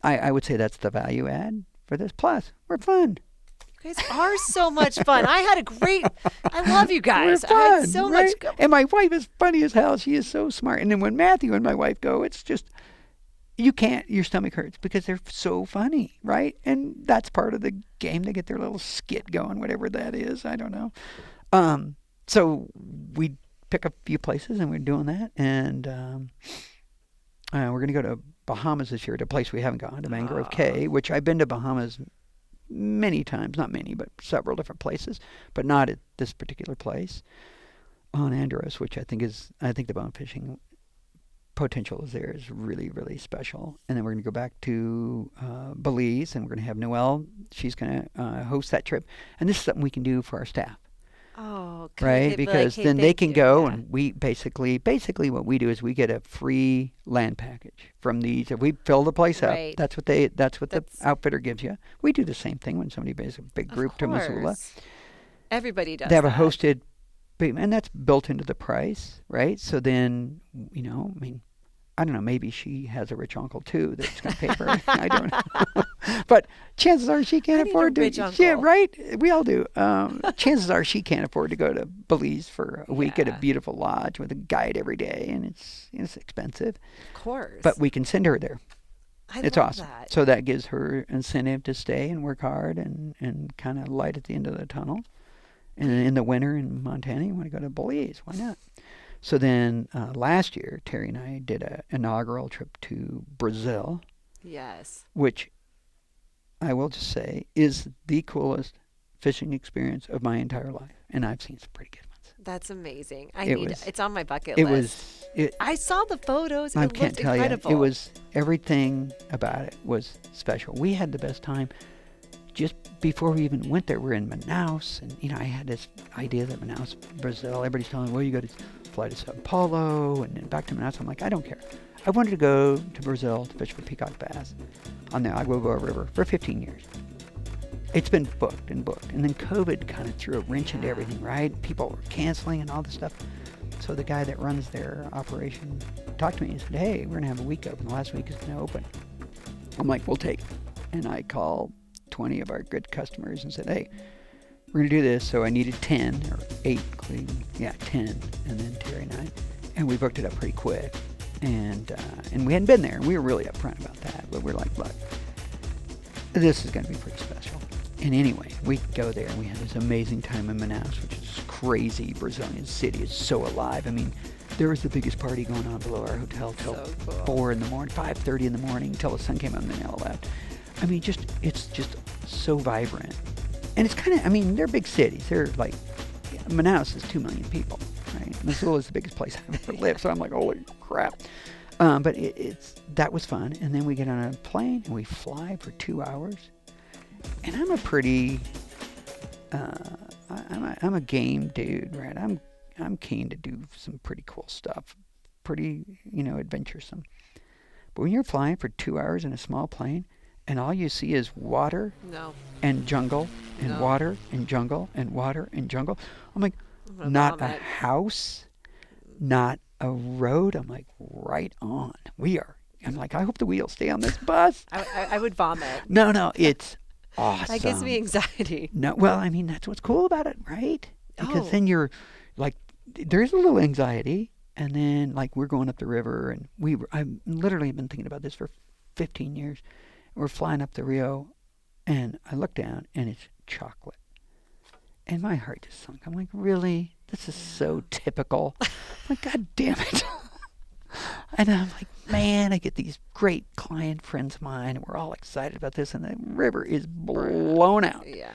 I would say that's the value add for this. Plus, we're fun. You guys are so much fun. I love you guys. We're fun, I had so right? much. And my wife is funny as hell. She is so smart. And then when Matthew and my wife go, it's just, your stomach hurts because they're so funny, right? And that's part of the game. They get their little skit going, whatever that is. I don't know. So we pick a few places, and we're doing that. And we're going to go to Bahamas this year, to a place we haven't gone, to Mangrove Cay, which I've been to Bahamas many times, not many, but several different places, but not at this particular place on Andros, which I think the bone fishing potential is there is really, really special. And then we're going to go back to Belize, and we're going to have Noelle. She's going to host that trip. And this is something we can do for our staff. Oh, good. Right? Because then they can go, and we basically what we do is we get a free land package from these. If we fill the place up, that's what the outfitter gives you. We do the same thing when somebody brings a big group to Missoula. Everybody does. They have a hosted, and that's built into the price, right? So then, I don't know, maybe she has a rich uncle too that's going to pay for it. I don't know. But chances are she can't afford to. Rich uncle. Yeah, right? We all do. Chances are she can't afford to go to Belize for a week at a beautiful lodge with a guide every day, and it's expensive. Of course. But we can send her there. It's love awesome. That. So that gives her incentive to stay and work hard and kind of light at the end of the tunnel. And in the winter in Montana, you want to go to Belize. Why not? So then last year, Terry and I did an inaugural trip to Brazil. Yes. Which I will just say is the coolest fishing experience of my entire life. And I've seen some pretty good ones. That's amazing. It's on my bucket list. I saw the photos. I It can't looked tell incredible. you. It was, everything about it was special. We had the best time. Just before we even went there, we're in Manaus, and I had this idea that Manaus, Brazil, everybody's telling me, well, you got to fly to Sao Paulo and then back to Manaus. I'm like, I don't care. I wanted to go to Brazil to fish for peacock bass on the Água Boa River for 15 years. It's been booked, and then COVID kind of threw a wrench into everything, right? People were canceling and all this stuff. So the guy that runs their operation talked to me and said, hey, we're going to have a week open. The last week is going to open. I'm like, we'll take it. And I called 20 of our good customers and said, hey, we're going to do this. So I needed 10 or 8, including, 10, and then Terry and I. And we booked it up pretty quick. And we hadn't been there. And we were really upfront about that. But we're like, look, this is going to be pretty special. And anyway, we go there and we had this amazing time in Manaus, which is crazy. Brazilian city is so alive. I mean, there was the biggest party going on below our hotel till 4 in the morning, 5:30 in the morning, till the sun came up and then they all left. I mean, it's just so vibrant. And it's kind of, I mean, they're big cities. They're like, Manaus is 2 million people, right? Missoula is the biggest place I've ever lived. So I'm like, holy crap. But that was fun. And then we get on a plane and we fly for 2 hours. And I'm a pretty, I'm a game dude, right? I'm keen to do some pretty cool stuff, pretty, adventuresome. But when you're flying for 2 hours in a small plane, and all you see is water and jungle and water and jungle and water and jungle, I'm like, not a house, not a road. I'm like, right on. I'm like, I hope the wheels stay on this bus. I would vomit. No, it's awesome. That gives me anxiety. No, well, I mean, that's what's cool about it, right? Because then you're like, there's a little anxiety, and then like we're going up the river, and I've literally been thinking about this for 15 years. We're flying up the Rio, and I look down, and it's chocolate. And my heart just sunk. I'm like, really? This is so typical. I'm like, God damn it. And I'm like, man, I get these great client friends of mine, and we're all excited about this, and the river is blown out. Yeah.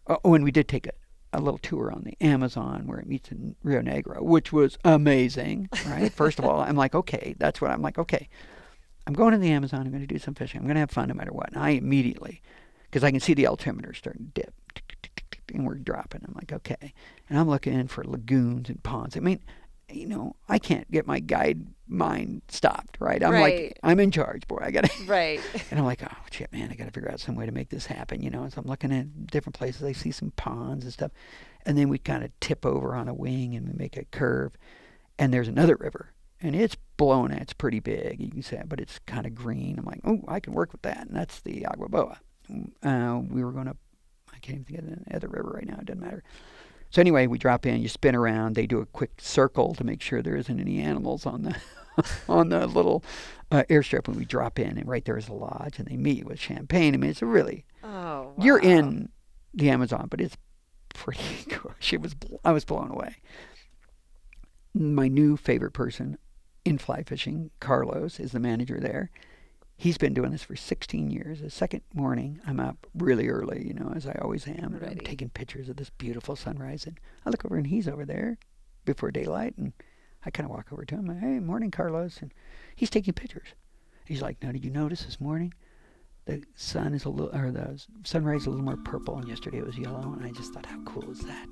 Oh, and we did take a little tour on the Amazon where it meets in Rio Negro, which was amazing, right? First of all, I'm like, okay, I'm going to the Amazon. I'm going to do some fishing. I'm going to have fun no matter what. And I immediately, because I can see the altimeter starting to dip, and we're dropping. I'm like, okay. And I'm looking for lagoons and ponds. I mean, I can't get my guide mind stopped, right? I'm like, I'm in charge, boy. I got to. Right. And I'm like, oh, shit, man, I got to figure out some way to make this happen, So I'm looking at different places. I see some ponds and stuff. And then we kind of tip over on a wing and we make a curve. And there's another river. And it's blown. It's pretty big, you can say, but it's kind of green. I'm like, oh, I can work with that. And that's the Água Boa. We were going to, I can't even think of the other river right now. It doesn't matter. So anyway, we drop in, you spin around. They do a quick circle to make sure there isn't any animals on the on the little airstrip when we drop in. And right there is a lodge, and they meet you with champagne. I mean, it's a really, you're in the Amazon, but it's pretty cool. I was blown away. My new favorite person in fly fishing, Carlos, is the manager there. He's been doing this for 16 years. The second morning, I'm up really early, as I always am. And I'm taking pictures of this beautiful sunrise. And I look over, and he's over there before daylight. And I kind of walk over to him. Hey, morning, Carlos. And he's taking pictures. He's like, now, did you notice this morning? The sun is the sunrise is a little more purple, and yesterday it was yellow. And I just thought, how cool is that?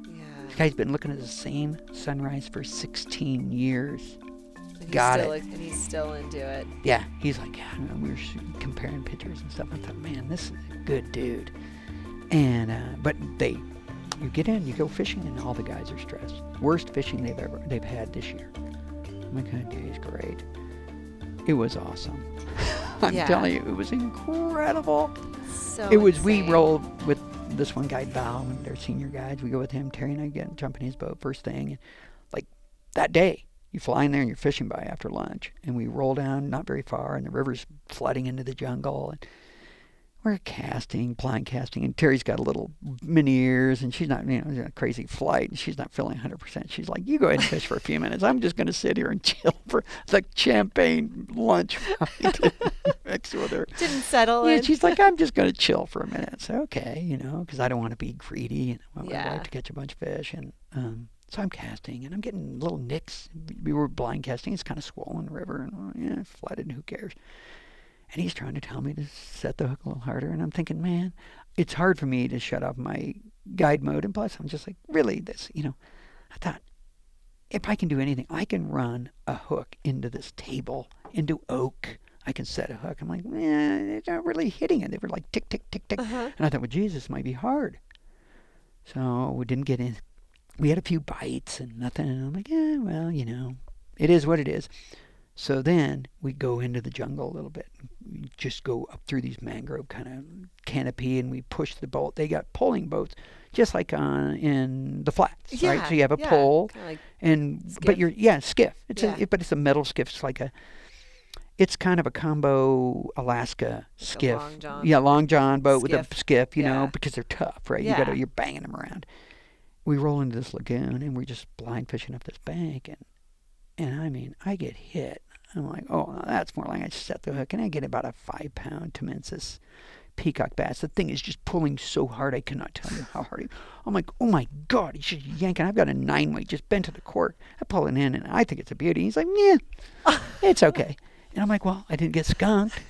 Yeah. This guy's been looking at the same sunrise for 16 years. And he's still into it. Yeah, he's like, we were comparing pictures and stuff. I thought, man, this is a good dude. And but you get in, you go fishing, and all the guys are stressed. Worst fishing they've had this year. I'm like, oh, dude, he's great. It was awesome. I'm telling you, it was incredible. So it was. insane. We rolled with this one guy, Val, and they're senior guides. We go with him. Terry and I jump in his boat first thing. And like that day, you fly in there and you're fishing by after lunch. And we roll down not very far, and the river's flooding into the jungle. And we're casting, blind casting, and Terry's got a little mini ears, and she's not, a crazy flight, and she's not feeling 100%. She's like, you go ahead and fish for a few minutes. I'm just going to sit here and chill for the champagne lunch next with her. Didn't settle Yeah, in. she's like, I'm just going to chill for a minute. So, okay, because I don't want to be greedy, and I want my wife to catch a bunch of fish. And so I'm casting, and I'm getting little nicks. We were blind casting. It's kind of swollen river, and flooded, who cares? And he's trying to tell me to set the hook a little harder. And I'm thinking, man, it's hard for me to shut off my guide mode. And plus, I'm just like, really, I thought, if I can do anything, I can run a hook into this table, into oak. I can set a hook. I'm like, they're not really hitting it. They were like tick, tick, tick, tick. And I thought, well, Jesus, this might be hard. So we didn't get in. We had a few bites and nothing. And I'm like, well, it is what it is. So then we go into the jungle a little bit. We just go up through these mangrove kind of canopy, and we push the boat. They got pulling boats, just like in the flats, right? So you have a pole, like skiff. But skiff. But it's a metal skiff. It's kind of a combo Alaska skiff. Long John. Yeah, Long John boat skiff. with a skiff, because they're tough, right? Yeah. You're banging them around. We roll into this lagoon, and we're just blind fishing up this bank, and I mean, I get hit. I'm like, oh, that's more like I set the hook, and I get about a 5-pound Temensis peacock bass. The thing is just pulling so hard, I cannot tell you how hard. I'm like, oh my God, he's just yanking. I've got a 9-weight just bent to the cork. I pull it in, and I think it's a beauty. He's like, yeah, it's okay. And I'm like, well, I didn't get skunked,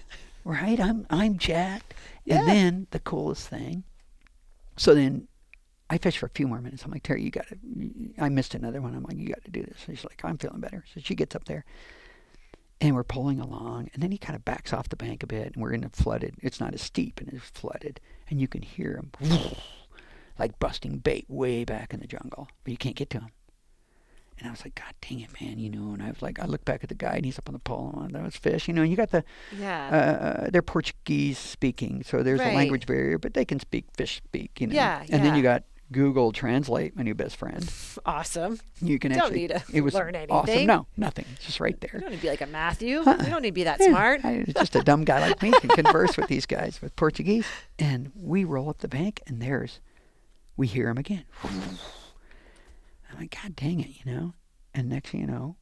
right? I'm jacked. Yeah. And then the coolest thing. So then I fished for a few more minutes. I'm like, Terry, I missed another one. I'm like, you got to do this. She's like, I'm feeling better. So she gets up there, and we're pulling along, and then he kind of backs off the bank a bit, and we're in a flooded. It's not as steep, and it's flooded, and you can hear him like busting bait way back in the jungle, but you can't get to him. And I was like, God dang it, man, and I was like, I look back at the guy, and he's up on the pole, and those fish, and you got the, they're Portuguese speaking, so there's a language barrier, but they can speak fish speak, Yeah, And then you got Google Translate, my new best friend. Awesome. You can don't need to learn anything. Awesome. No, nothing. It's just right there. You don't need to be like a Matthew. You don't need to be that smart. Just a dumb guy like me can converse with these guys with Portuguese. And we roll up the bank, and we hear him again. I'm like, God dang it, And next thing you know,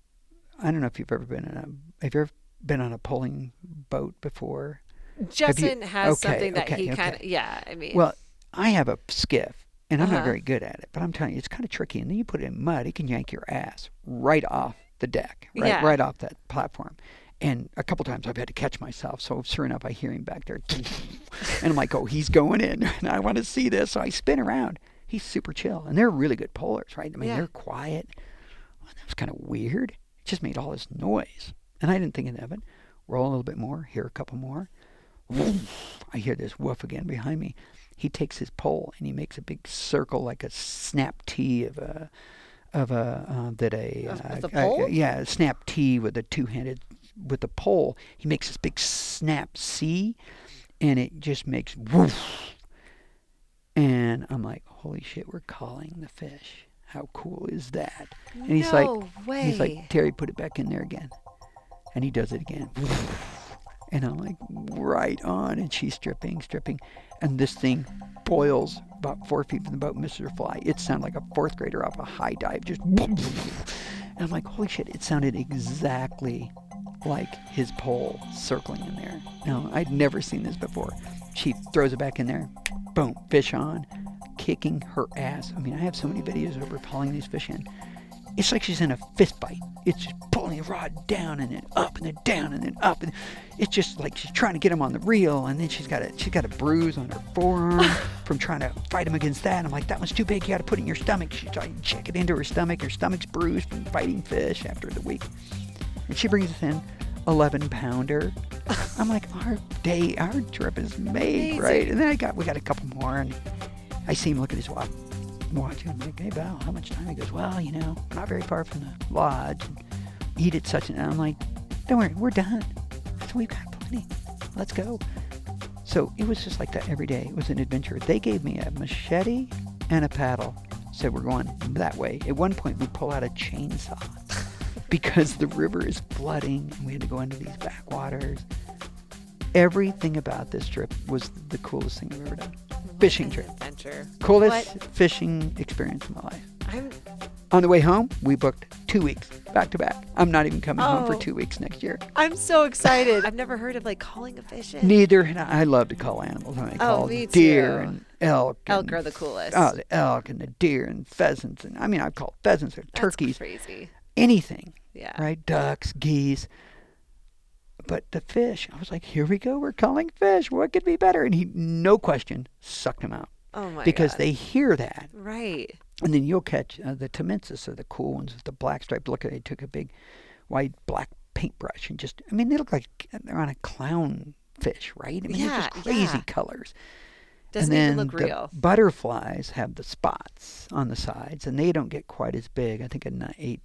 I don't know if you've ever been on a polling boat before. Justin has something that he kind of, Well, I have a skiff. And I'm not very good at it, but I'm telling you, it's kind of tricky. And then you put it in mud, it can yank your ass right off the deck, right off that platform. And a couple times I've had to catch myself. So sure enough, I hear him back there. And I'm like, oh, he's going in. And I want to see this. So I spin around. He's super chill. And they're really good pullers, right? I mean, they're quiet. Well, that was kind of weird. It just made all this noise. And I didn't think of it. Roll a little bit more, hear a couple more. I hear this woof again behind me. He takes his pole and he makes a big circle like a snap T of a pole? Snap T with a two-handed with the pole. He makes this big snap C, and it just makes woof. And I'm like, holy shit, we're calling the fish. How cool is that? And he's he's like, Terry, put it back in there again. And he does it again. And I'm like, right on. And she's stripping. And this thing boils about 4 feet from the boat, misses her fly. It sounded like a fourth grader off a high dive. Just and I'm like, holy shit, it sounded exactly like his pole circling in there. Now, I'd never seen this before. She throws it back in there. Boom, fish on, kicking her ass. I mean, I have so many videos of her pulling these fish in. It's like she's in a fist fight. It's just pulling the rod down and then up and then down and then up. And it's just like she's trying to get him on the reel, and then she's got a bruise on her forearm from trying to fight him against that. And I'm like, that one's too big. You got to put it in your stomach. She's trying to check it into her stomach. Her stomach's bruised from fighting fish after the week. And she brings us in 11-pounder. I'm like, our trip is made, amazing. Right? And then we got a couple more, and I see him look at his watch. I'm like, hey, Val, how much time? He goes, well, not very far from the lodge. Eat at such and I'm like, don't worry, we're done. we've got plenty. Let's go. So it was just like that every day. It was an adventure. They gave me a machete and a paddle. Said we're going that way. At one point, we pull out a chainsaw because the river is flooding and we had to go into these backwaters. Everything about this trip was the coolest thing I've ever done. Fishing trip. Adventure. Coolest fishing experience of my life. On the way home, we booked 2 weeks back to back. I'm not even coming home for 2 weeks next year. I'm so excited. I've never heard of like calling a fish in. Neither. And I love to call animals. I call me deer too. and elk. Elk are the coolest. Oh, the elk and the deer and pheasants. And I mean, I've called pheasants or turkeys. That's crazy. Anything. Yeah. Right? Ducks, geese. But the fish, I was like, here we go. We're calling fish. What could be better? And he, no question, sucked them out. Oh my because God. they hear that. Right. And then you'll catch the Temensis are the cool ones with the black stripe. Look at it. They took a big white black paintbrush and just, I mean, they look like they're on a clown fish, right? I mean, they're just crazy colors. Doesn't and then even look real. The butterflies have the spots on the sides, and they don't get quite as big. I think an 8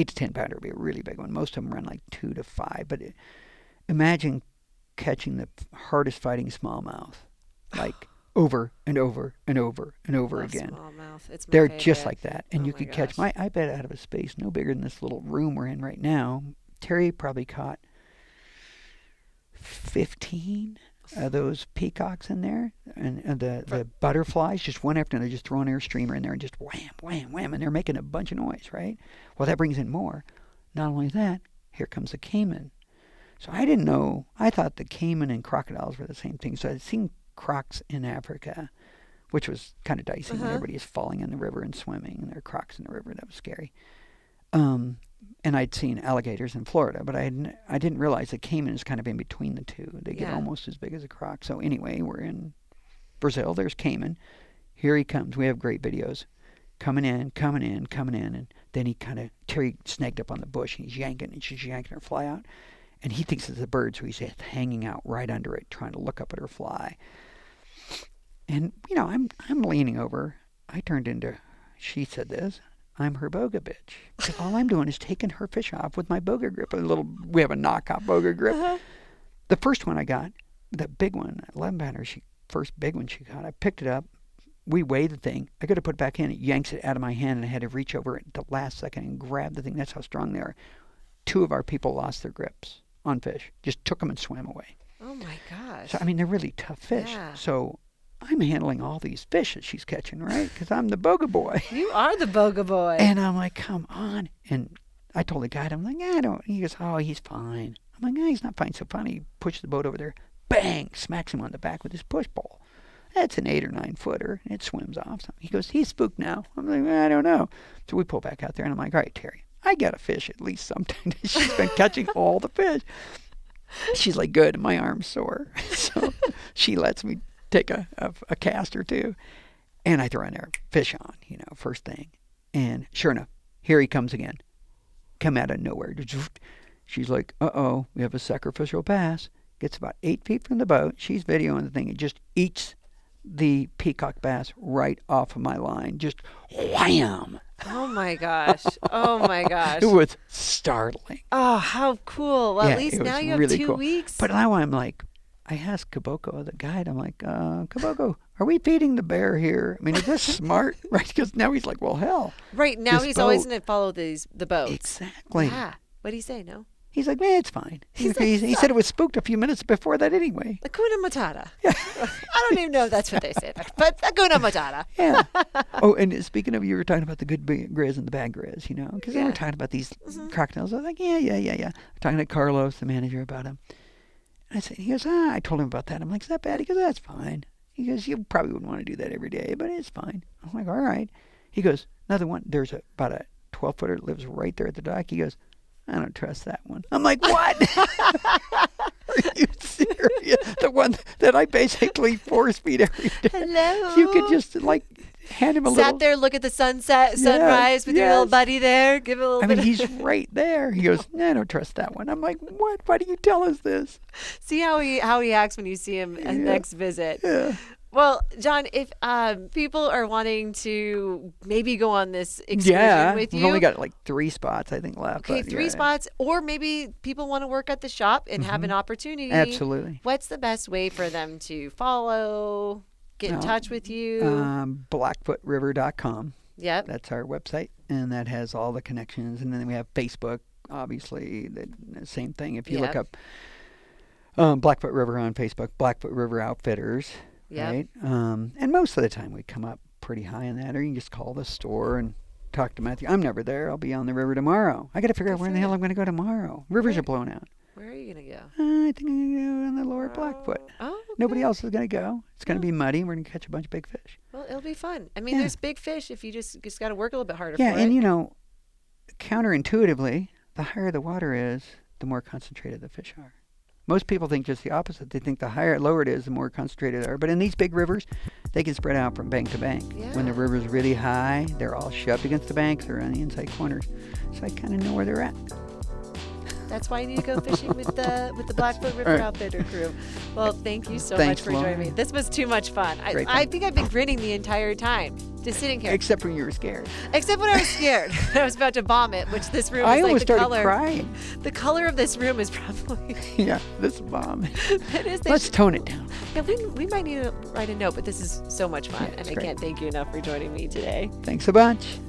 to 10 pounder would be a really big one. Most of them run like 2 to 5. But imagine catching the hardest fighting smallmouth, like over and over and over and over again. Smallmouth. It's my They're favorite. just like that. And you my could catch, I bet out of a space no bigger than this little room we're in right now, Terry probably caught 15 of those peacocks in there. And the butterflies, just one after another, just throw an air streamer in there and just wham, wham, wham. And they're making a bunch of noise, right? Well, that brings in more. Not only that, here comes a caiman. So I didn't know. I thought the caiman and crocodiles were the same thing. So I'd seen crocs in Africa, which was kind of dicey. When everybody is falling in the river and swimming, and there are crocs in the river. That was scary. And I'd seen alligators in Florida, but I didn't realize the caiman is kind of in between the two. They get almost as big as a croc. So anyway, we're in Brazil. There's caiman. Here he comes. We have great videos. Coming in, and then he Terry snagged up on the bush, and he's yanking, and she's yanking her fly out. And he thinks it's a bird, so he's hanging out right under it, trying to look up at her fly. And, you know, I'm leaning over. I turned into, she said this, I'm her boga bitch. Because all I'm doing is taking her fish off with my boga grip. We have a knockoff boga grip. The first one I got, the big one, 11 pounder, first big one she caught, I picked it up. We weighed the thing. I got to put it back in. It yanks it out of my hand, and I had to reach over at the last second and grab the thing. That's how strong they are. 2 of our people lost their grips on fish. Just took them and swam away. Oh my gosh. So, I mean, they're really tough fish. Yeah. So I'm handling all these fish that she's catching, right? Because I'm the boga boy. You are the boga boy. And I'm like, come on. And I told the guide, I'm like, I don't. He goes, oh, he's fine. I'm like, he's not fine. So finally, he pushed the boat over there. Bang! Smacks him on the back with his push pole. That's an 8 or 9 footer. And it swims off. So he goes, he's spooked now. I'm like, I don't know. So we pull back out there, and I'm like, all right, Terry, I got to fish at least sometime. She's been catching all the fish. She's like, good, my arm's sore. So she lets me take a cast or two. And I throw in there, fish on, first thing. And sure enough, here he comes again. Come out of nowhere. She's like, uh-oh, we have a sacrificial bass. Gets about 8 feet from the boat. She's videoing the thing. It just eats the peacock bass right off of my line. Just wham! Oh my gosh. Oh my gosh. It was startling. Oh, how cool. Well, yeah, at least now you have really 2 cool. weeks. But now I'm like, I asked Kaboko, the guide, I'm like, Kaboko, are we feeding the bear here? I mean, is this smart? Right? Because now he's like, well, hell. Right. Now he's always going to follow the boats. Exactly. Yeah. What did he say? No? He's like, man, it's fine. He said it was spooked a few minutes before that anyway. Hakuna Matata. Yeah. I don't even know if that's what they say there, but Hakuna Matata. Yeah. Oh, and speaking of, you were talking about the good grizz and the bad grizz, because they were talking about these crocodiles. I was like, yeah. Talking to Carlos, the manager, about him. And he goes, I told him about that. I'm like, is that bad? He goes, that's fine. He goes, you probably wouldn't want to do that every day, but it's fine. I'm like, all right. He goes, another one, there's about a 12-footer that lives right there at the dock. He goes, I don't trust that one. I'm like, what? Are you serious? The one that I basically force feed every day. Hello. You could just hand him a little. Sat there, look at the sunrise with your little buddy there. Give it a little bit. I mean, he's right there. He goes, no, I don't trust that one. I'm like, what? Why do you tell us this? See how he acts when you see him at next visit. Yeah. Well, John, if people are wanting to maybe go on this excursion with you. We've only got like 3 spots, I think, left. Okay, 3 spots. Or maybe people want to work at the shop and have an opportunity. Absolutely. What's the best way for them to follow, get in touch with you? BlackfootRiver.com. Yep. That's our website, and that has all the connections. And then we have Facebook, obviously, the same thing. If you look up Blackfoot River on Facebook, Blackfoot River Outfitters. Yep. Right? And most of the time we come up pretty high in that, or you can just call the store and talk to Matthew. I'm never there. I'll be on the river tomorrow. I got to figure out where in the hell I'm going to go tomorrow. Rivers are blown out. Where are you going to go? I think I'm going to go on the lower Blackfoot. Oh, okay. Nobody else is going to go. It's going to be muddy, and we're going to catch a bunch of big fish. Well, it'll be fun. I mean, there's big fish if you just got to work a little bit harder for Yeah, it. and you know, counterintuitively, the higher the water is, the more concentrated the fish are. Most people think just the opposite. They think the lower it is, the more concentrated they are. But in these big rivers, they can spread out from bank to bank. Yeah. When the river's really high, they're all shoved against the banks or on the inside corners. So I kind of know where they're at. That's why you need to go fishing with the Blackfoot River Outfitter crew. Well, thank you so Thanks, much for joining me. This was too much fun. I think I've been grinning the entire time, just sitting here. Except when you were scared. Except when I was scared. I was about to vomit, which this room I is like almost the started color. crying. The color of this room is probably. Yeah, this bomb. It is. Let's tone it down. Yeah, we might need to write a note, but this is so much fun, Yeah, and I great. can't thank you enough for joining me today. Thanks a bunch.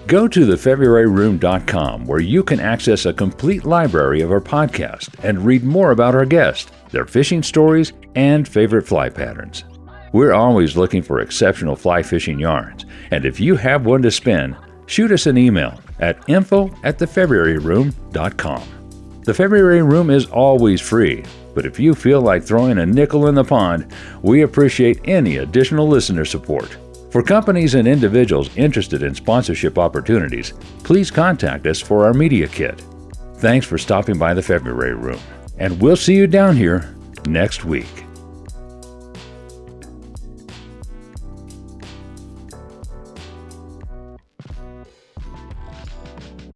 Go to thefebruaryroom.com where you can access a complete library of our podcast and read more about our guests, their fishing stories, and favorite fly patterns. We're always looking for exceptional fly fishing yarns, and if you have one to spin, shoot us an email at info@thefebruaryroom.com. The February Room is always free, but if you feel like throwing a nickel in the pond, we appreciate any additional listener support. For companies and individuals interested in sponsorship opportunities, please contact us for our media kit. Thanks for stopping by the February Room, and we'll see you down here next week.